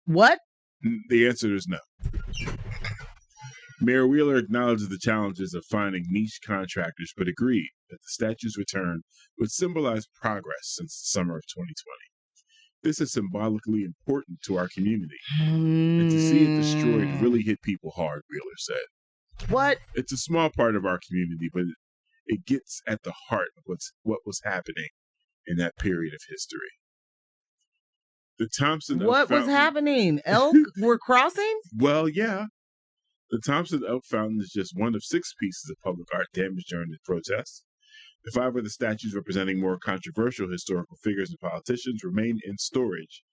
what? The answer is no. Mayor Wheeler acknowledges the challenges of finding niche contractors, but agreed that the statue's return would symbolize progress since the summer of 2020. This is symbolically important to our community. And to see it destroyed really hit people hard, Wheeler said. What? It's a small part of our community, but it gets at the heart of what was happening in that period of history. The Thompson What was happening? Elk were crossing? Well, yeah. The Thompson Elk Fountain is just one of 6 pieces of public art damaged during the protests. The 5 other statues representing more controversial historical figures and politicians remain in storage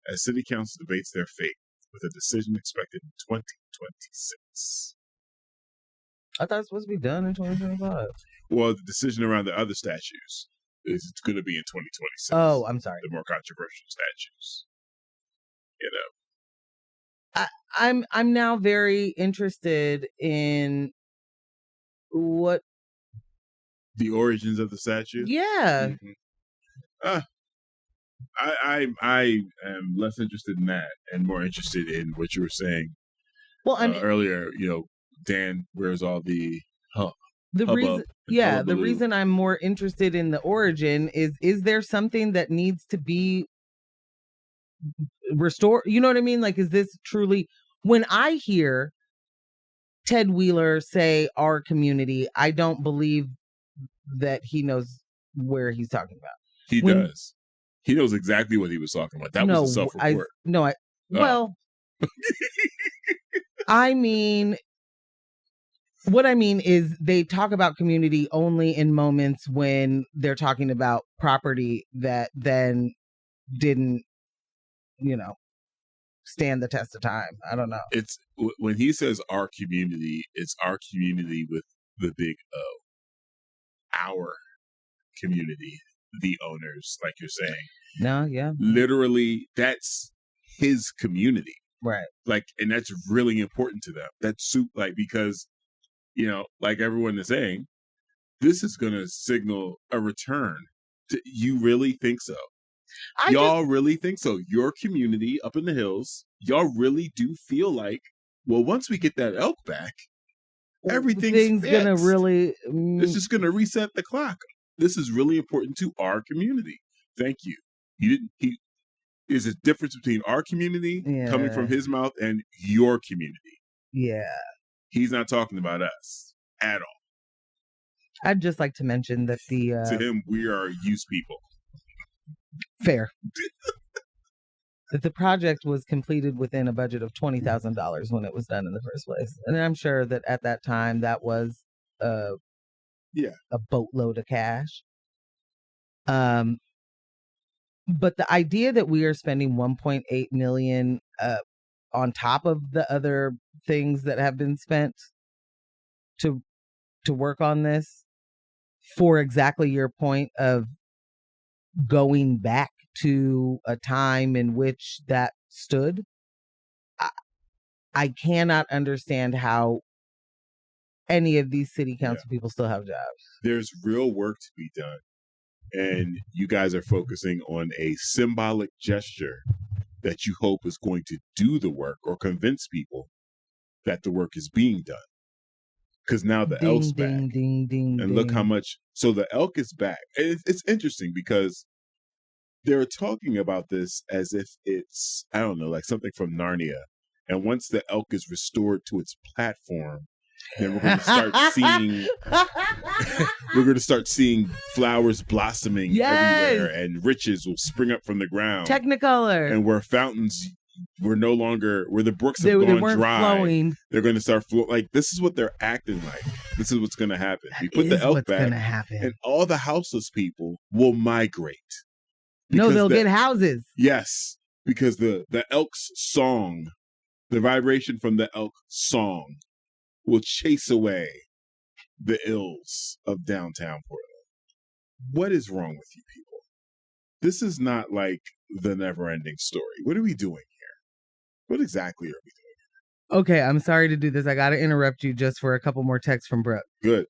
as City Council debates their fate, with a decision expected in 2026. I thought it was supposed to be done in 2025. Well, the decision around the other statues is going to be in 2026. Oh, I'm sorry. The more controversial statues. You know. I'm now very interested in what the origins of the statue. Yeah. Mm-hmm. I am less interested in that and more interested in what you were saying. Well, earlier, Dan, where's all the the reason I'm more interested in the origin is there something that needs to be restored? You know what I mean? Like, is this truly, when I hear Ted Wheeler say our community, I don't believe that he knows where he's talking about. He does. He knows exactly what he was talking about. That was a self-report. Well, I mean, what I mean is they talk about community only in moments when they're talking about property that then didn't, stand the test of time. I don't know. It's when he says our community, it's our community with the big O. Our community, the owners, like you're saying. No, yeah. Literally, that's his community. Right. Like, and that's really important to them. That's because, like everyone is saying, this is going to signal a return. You really think so? Y'all really think so? Your community up in the hills, y'all really do feel like, well, once we get that elk back, everything's going to really... It's just going to reset the clock. This is really important to our community. Thank you. There's a difference between our community coming from his mouth and your community. Yeah. He's not talking about us at all. I'd just like to mention that to him, we are use people. Fair. The project was completed within a budget of $20,000 when it was done in the first place. And I'm sure that at that time that was a boatload of cash. But the idea that we are spending $1.8 million on top of the other things that have been spent to work on this, for exactly your point of going back to a time in which that stood, I cannot understand how any of these city council people still have jobs. There's real work to be done. And you guys are focusing on a symbolic gesture that you hope is going to do the work or convince people that the work is being done. Because now the elk's back. And look how much. So the elk is back. It's interesting because they're talking about this as if it's, I don't know, like something from Narnia. And once the elk is restored to its platform, then we're going to start seeing flowers blossoming everywhere, and riches will spring up from the ground. Technicolor. And where fountains were no longer, where the brooks have gone dry, flowing. They're going to start flowing. Like, this is what they're acting like. This is what's going to happen. We put the elk back, and all the houseless people will migrate. No, they'll get houses. Yes, because the elk's song, the vibration from the elk song, will chase away the ills of downtown Portland. What is wrong with you people? This is not like the never-ending story. What are we doing here? What exactly are we doing here? Okay, I'm sorry to do this. I got to interrupt you just for a couple more texts from Brooke. Good.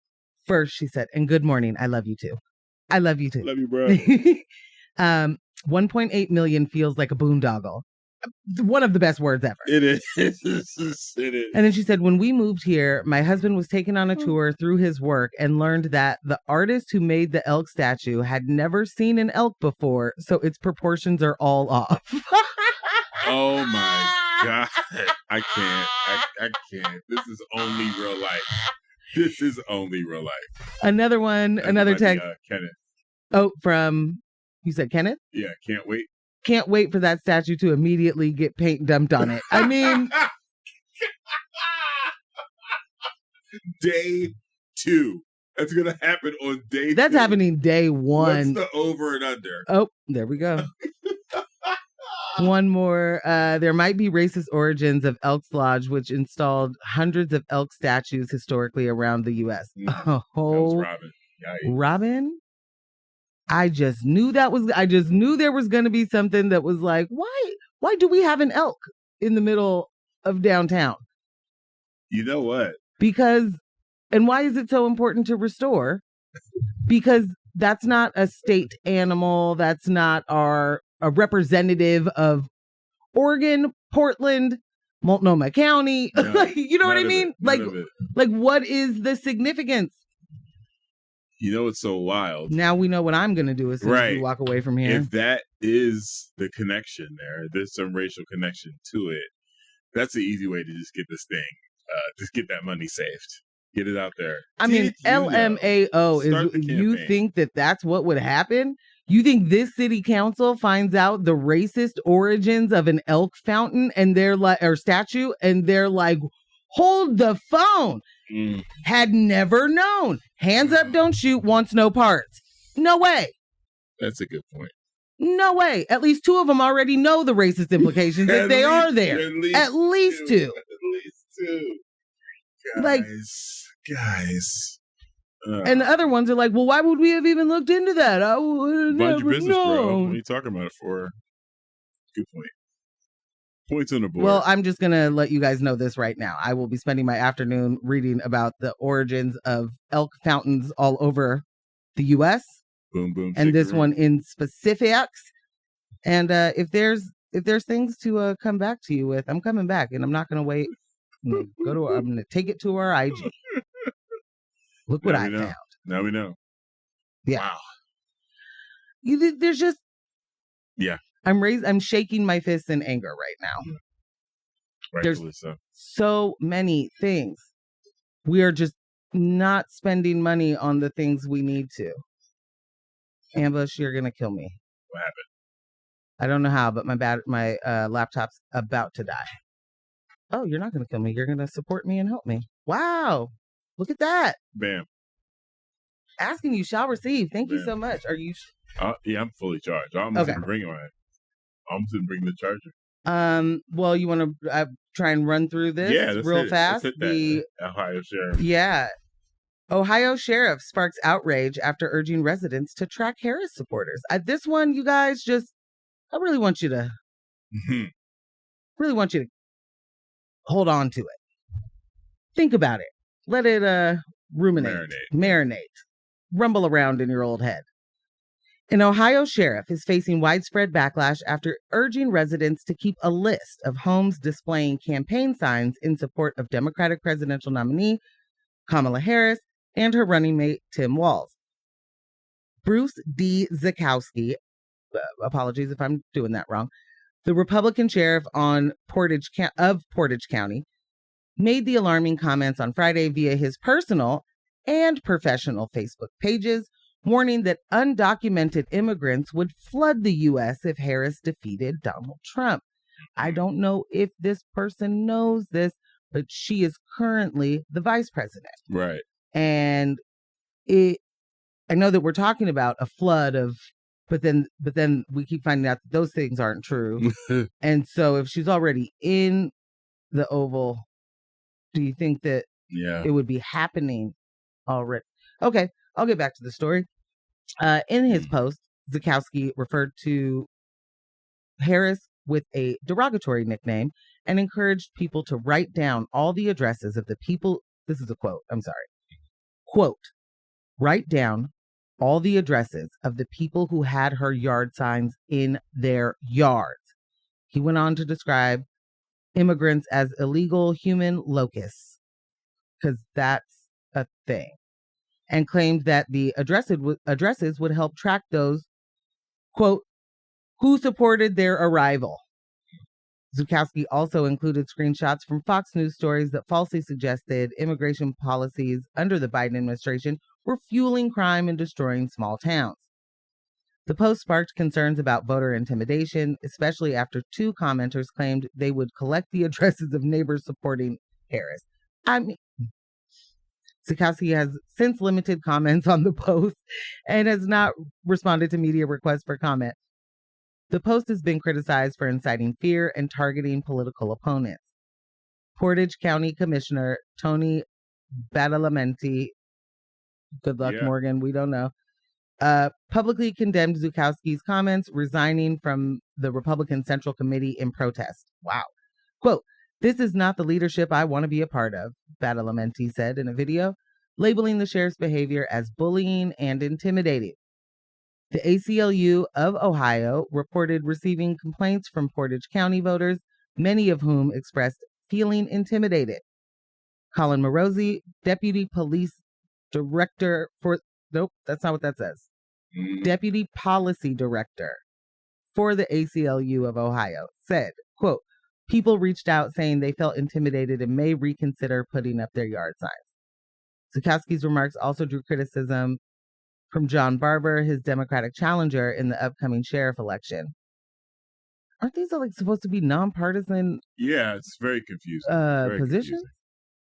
First, she said, and good morning. I love you too. I love you too. Love you, bro. 1.8 million feels like a boondoggle. One of the best words ever. It is. It is. And then she said, when we moved here, my husband was taken on a tour through his work and learned that the artist who made the elk statue had never seen an elk before, so its proportions are all off. Oh my God. I can't. I can't. This is only real life. This is only real life. Another one, another text. Kenneth. Oh, from, you said Kenneth? Yeah, can't wait. Can't wait for that statue to immediately get paint dumped on it. I mean, day 2. That's going to happen on day 2. That's happening day 1. What's the over and under? Oh, there we go. One more. There might be racist origins of Elks Lodge, which installed hundreds of elk statues historically around the U.S. That was Robin. Robin? I just knew there was going to be something that was like, why do we have an elk in the middle of downtown? You know what? And why is it so important to restore? Because that's not a state animal. That's not a representative of Oregon, Portland, Multnomah County. No, you know what I mean? Like what is the significance? You know, it's so wild. Now we know what I'm going to do as soon as we walk away from here. If that is the connection there's some racial connection to it. That's the easy way to just get this thing, just get that money saved. Get it out there. I mean, LMAO is, you think that that's what would happen? You think this city council finds out the racist origins of an elk fountain and they're like, or statue, and they're like, hold the phone. Had never known. Hands up, don't shoot, wants no parts. No way. That's a good point. No way. At least 2 of them already know the racist implications if they are there. At least 2. At least 2. Guys. And the other ones are like, well, why would we have even looked into that? I would mind your business, bro. What are you talking about it for? Good point. Points on the board. Well, I'm just going to let you guys know this right now. I will be spending my afternoon reading about the origins of elk fountains all over the U.S. Boom, boom. And this one in specifics. And if there's things to come back to you with, I'm coming back, and I'm not going to wait. I'm going to take it to our IG. Look what I found. Now we know. Yeah. Wow. There's just. Yeah. I'm shaking my fists in anger right now. Rightfully There's so many things. We are just not spending money on the things we need to. Ambush, you're going to kill me. What happened? I don't know how, but my laptop's about to die. Oh, you're not going to kill me. You're going to support me and help me. Wow. Look at that. Bam. Asking you shall receive. Thank you so much. Are you? Yeah, I'm fully charged. I almost didn't bring the charger. Well, you want to try and run through this real fast? Let's hit that. Ohio sheriff. Yeah. Ohio sheriff sparks outrage after urging residents to track Harris supporters. This one, you guys, I really want you to hold on to it. Think about it. Let it ruminate, marinate, rumble around in your old head. An Ohio sheriff is facing widespread backlash after urging residents to keep a list of homes displaying campaign signs in support of Democratic presidential nominee Kamala Harris and her running mate Tim Walz. Bruce D. Zukowski, apologies if I'm doing that wrong, the Republican sheriff of Portage County, made the alarming comments on Friday via his personal and professional Facebook pages, warning that undocumented immigrants would flood the U.S. if Harris defeated Donald Trump. I don't know if this person knows this, but she is currently the vice president. Right. And I know that we're talking about a flood of, but then we keep finding out that those things aren't true. And so if she's already in the Oval, do you think that it would be happening already? Okay, I'll get back to the story. In his post, Zukowski referred to Harris with a derogatory nickname and encouraged people to write down all the addresses of the people. This is a quote. I'm sorry. Quote, write down all the addresses of the people who had her yard signs in their yards. He went on to describe immigrants as illegal human locusts, because that's a thing, and claimed that the addresses would help track those, quote, who supported their arrival. Zukowski also included screenshots from Fox News stories that falsely suggested immigration policies under the Biden administration were fueling crime and destroying small towns. The post sparked concerns about voter intimidation, especially after two commenters claimed they would collect the addresses of neighbors supporting Harris. I mean, Zukowski has since limited comments on the post and has not responded to media requests for comment. The post has been criticized for inciting fear and targeting political opponents. Portage County Commissioner Tony Badalamenti, good luck, Morgan, we don't know, publicly condemned Zukowski's comments, resigning from the Republican Central Committee in protest. Wow. Quote, this is not the leadership I want to be a part of, Badalamenti said in a video, labeling the sheriff's behavior as bullying and intimidating. The ACLU of Ohio reported receiving complaints from Portage County voters, many of whom expressed feeling intimidated. Colin Morosi, Deputy Police Director for... Nope, that's not what that says. Deputy Policy Director for the ACLU of Ohio said, quote, people reached out saying they felt intimidated and may reconsider putting up their yard signs. Zukowski's remarks also drew criticism from John Barber, his Democratic challenger in the upcoming sheriff election. Aren't these like supposed to be nonpartisan? Yeah, it's very confusing. Positions? Confusing.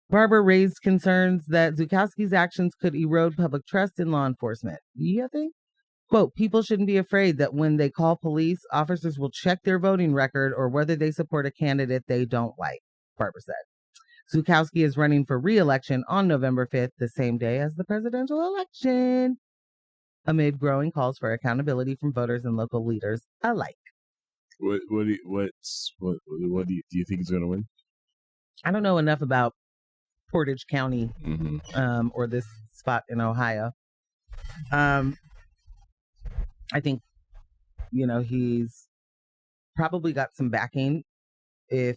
Barber raised concerns that Zukowski's actions could erode public trust in law enforcement. You think? Quote, people shouldn't be afraid that when they call police, officers will check their voting record or whether they support a candidate they don't like, Barber said. Zukowski is running for re-election on November 5th, the same day as the presidential election, amid growing calls for accountability from voters and local leaders alike. What do you think is going to win? I don't know enough about Portage County or this spot in Ohio. I think, he's probably got some backing if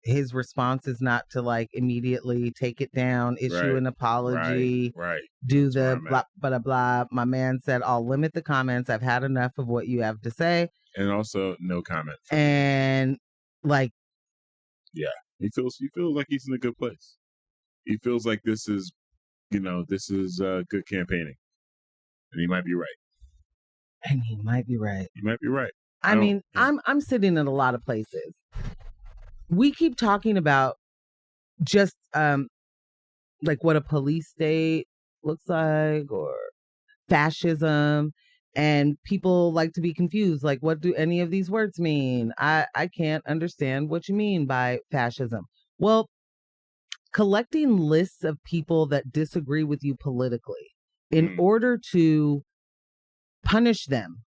his response is not to like immediately take it down, issue an apology, do the blah, blah, blah. My man said, I'll limit the comments. I've had enough of what you have to say. And also no comment. And like, yeah, he feels like he's in a good place. He feels like this is good campaigning. And he might be right. And he might be right. He might be right. I mean, I'm sitting in a lot of places. We keep talking about just like what a police state looks like or fascism, and people like to be confused. Like, what do any of these words mean? I can't understand what you mean by fascism. Well, collecting lists of people that disagree with you politically in order to punish them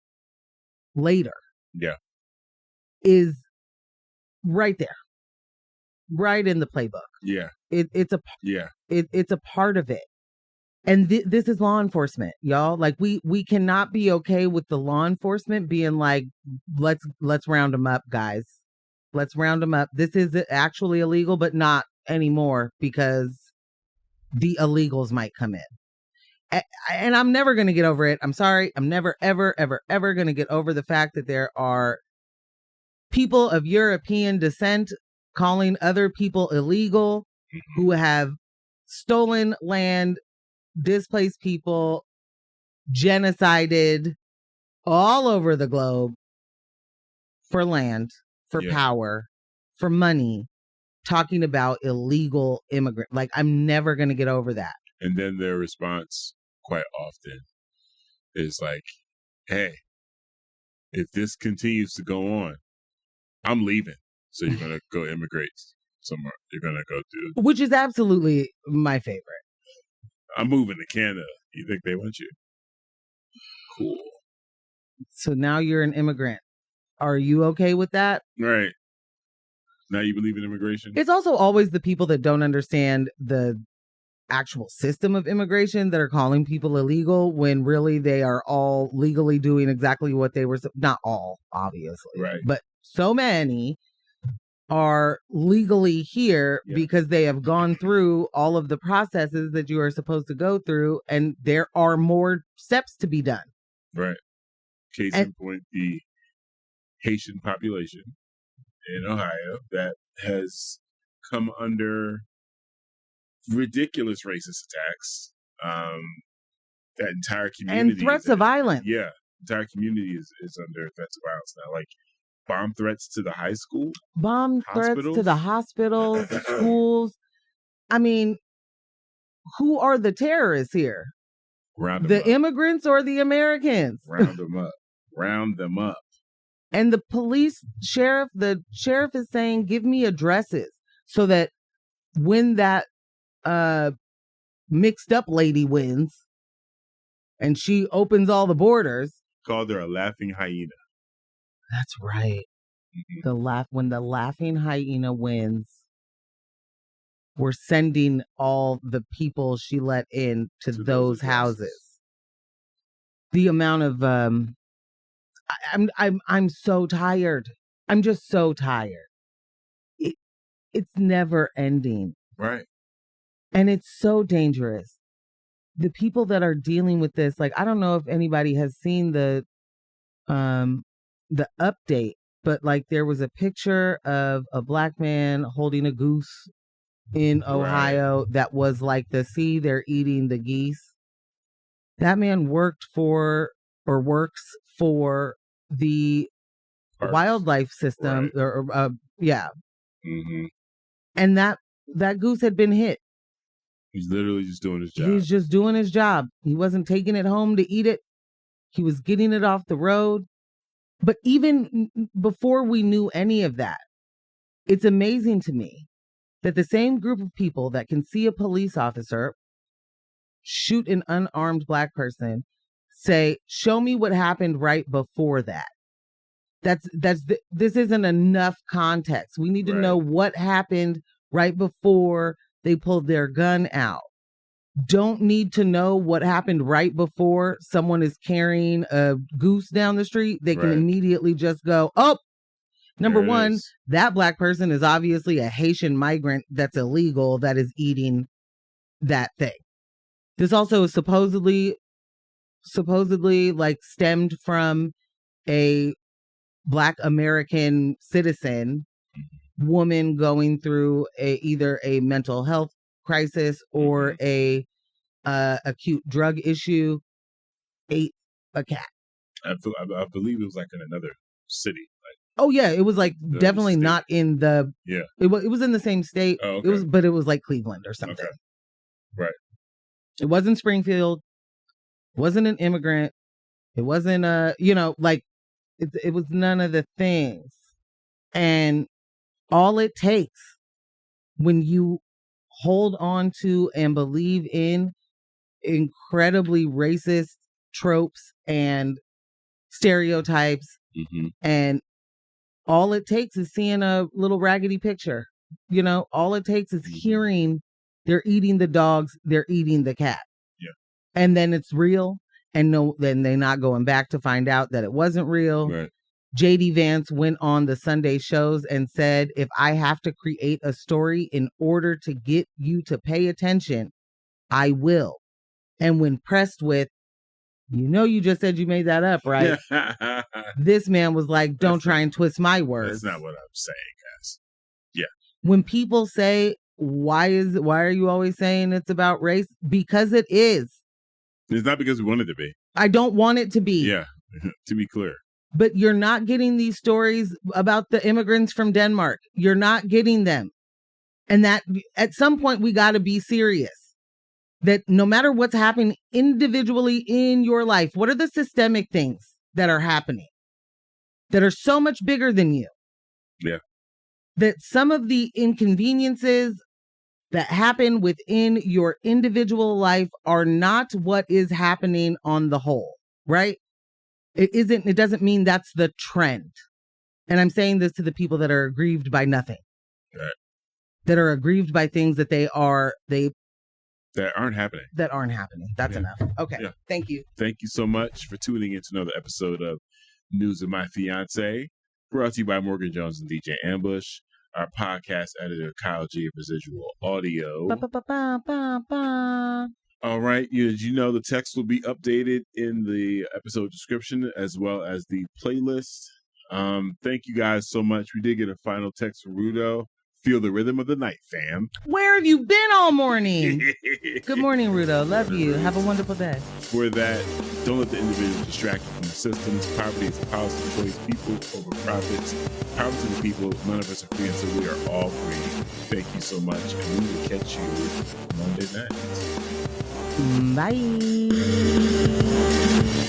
later is right there, right in the playbook. It's a part of it. And this is law enforcement, y'all. Like we cannot be okay with the law enforcement being like, let's round them up, guys. Let's round them up. This is actually illegal, but not anymore because the illegals might come in. And I'm never going to get over it. I'm sorry. I'm never, ever, ever, ever going to get over the fact that there are people of European descent calling other people illegal who have stolen land, displaced people, genocided all over the globe for land, for power, for money, talking about illegal immigrant. Like, I'm never going to get over that. And then their response quite often is like, hey, if this continues to go on, I'm leaving. So you're going to go immigrate somewhere. You're going to go do. Which is absolutely my favorite. I'm moving to Canada. You think they want you? Cool. So now you're an immigrant. Are you okay with that? Right. Now you believe in immigration? It's also always the people that don't understand the actual system of immigration that are calling people illegal when really they are all legally doing exactly what they were. Not all, obviously. Right. But so many are legally here because they have gone through all of the processes that you are supposed to go through, and there are more steps to be done. Right. Case in point, the Haitian population in Ohio that has come under ridiculous racist attacks. That entire community and threats of violence. Yeah, entire community is under threats of violence now. Like bomb threats to the high school, threats to the hospitals, schools. I mean, who are the terrorists here? The immigrants or the Americans? Round them up. Round them up. And the sheriff is saying, give me addresses so that when that mixed up lady wins and she opens all the borders. Called her a laughing hyena. That's right. Mm-hmm. When the laughing hyena wins, we're sending all the people she let in to those houses. The amount of I'm so tired. I'm just so tired. It's never ending. Right. And it's so dangerous. The people that are dealing with this, like, I don't know if anybody has seen the update, but like there was a picture of a black man holding a goose in Ohio that was like they're eating the geese. That man works for the wildlife system, Mm-hmm. And that goose had been hit. He's literally just doing his job. He's just doing his job. He wasn't taking it home to eat it. He was getting it off the road. But even before we knew any of that, it's amazing to me that the same group of people that can see a police officer shoot an unarmed black person say, show me what happened right before that. This isn't enough context. We need to know what happened right before they pulled their gun out. Don't need to know what happened right before someone is carrying a goose down the street. They can immediately just go, oh, number one, that black person is obviously a Haitian migrant that's illegal that is eating that thing. This also is supposedly like stemmed from a black American citizen woman going through either a mental health crisis or a acute drug issue, ate a cat. I believe it was like in another city. Oh yeah, it was like definitely state. not in the. Yeah, it was in the same state. Oh, okay. But it was like Cleveland or something. Okay. Right. It wasn't Springfield. It wasn't an immigrant. It wasn't it was none of the things. And all it takes when you hold on to and believe in incredibly racist tropes and stereotypes, and all it takes is seeing a little raggedy picture. All it takes is hearing they're eating the dogs, they're eating the cat. Yeah. And then it's real. And then they're not going back to find out that it wasn't real. Right. JD Vance went on the Sunday shows and said, if I have to create a story in order to get you to pay attention, I will. And when pressed with, you just said you made that up, right? This man was like, don't try and twist my words. That's not what I'm saying, guys. Yeah. When people say, why are you always saying it's about race? Because it is. It's not because we want it to be. I don't want it to be. Yeah, to be clear. But you're not getting these stories about the immigrants from Denmark. You're not getting them. And that at some point we got to be serious. That no matter what's happening individually in your life, what are the systemic things that are happening that are so much bigger than you? Yeah. That some of the inconveniences that happen within your individual life are not what is happening on the whole, right? It doesn't mean that's the trend. And I'm saying this to the people that are aggrieved by nothing. Right. That are aggrieved by things that that aren't happening. That aren't happening. That's enough. Okay. Yeah. Thank you. Thank you so much for tuning in to another episode of News of My Fiancé, brought to you by Morgan Jones and DJ Ambush. Our podcast editor, Kyle G of Residual Audio. All right. Did you know the text will be updated in the episode description as well as the playlist? Thank you guys so much. We did get a final text from Rudo. Feel the rhythm of the night, fam. Where have you been all morning? Good morning, Rudo. Love you. Have a wonderful day. For that, don't let the individual distract you from the systems. Poverty is a policy choice. People over profits. Power to the people. None of us are free until we are all free. Thank you so much. And we will catch you Monday night. Bye.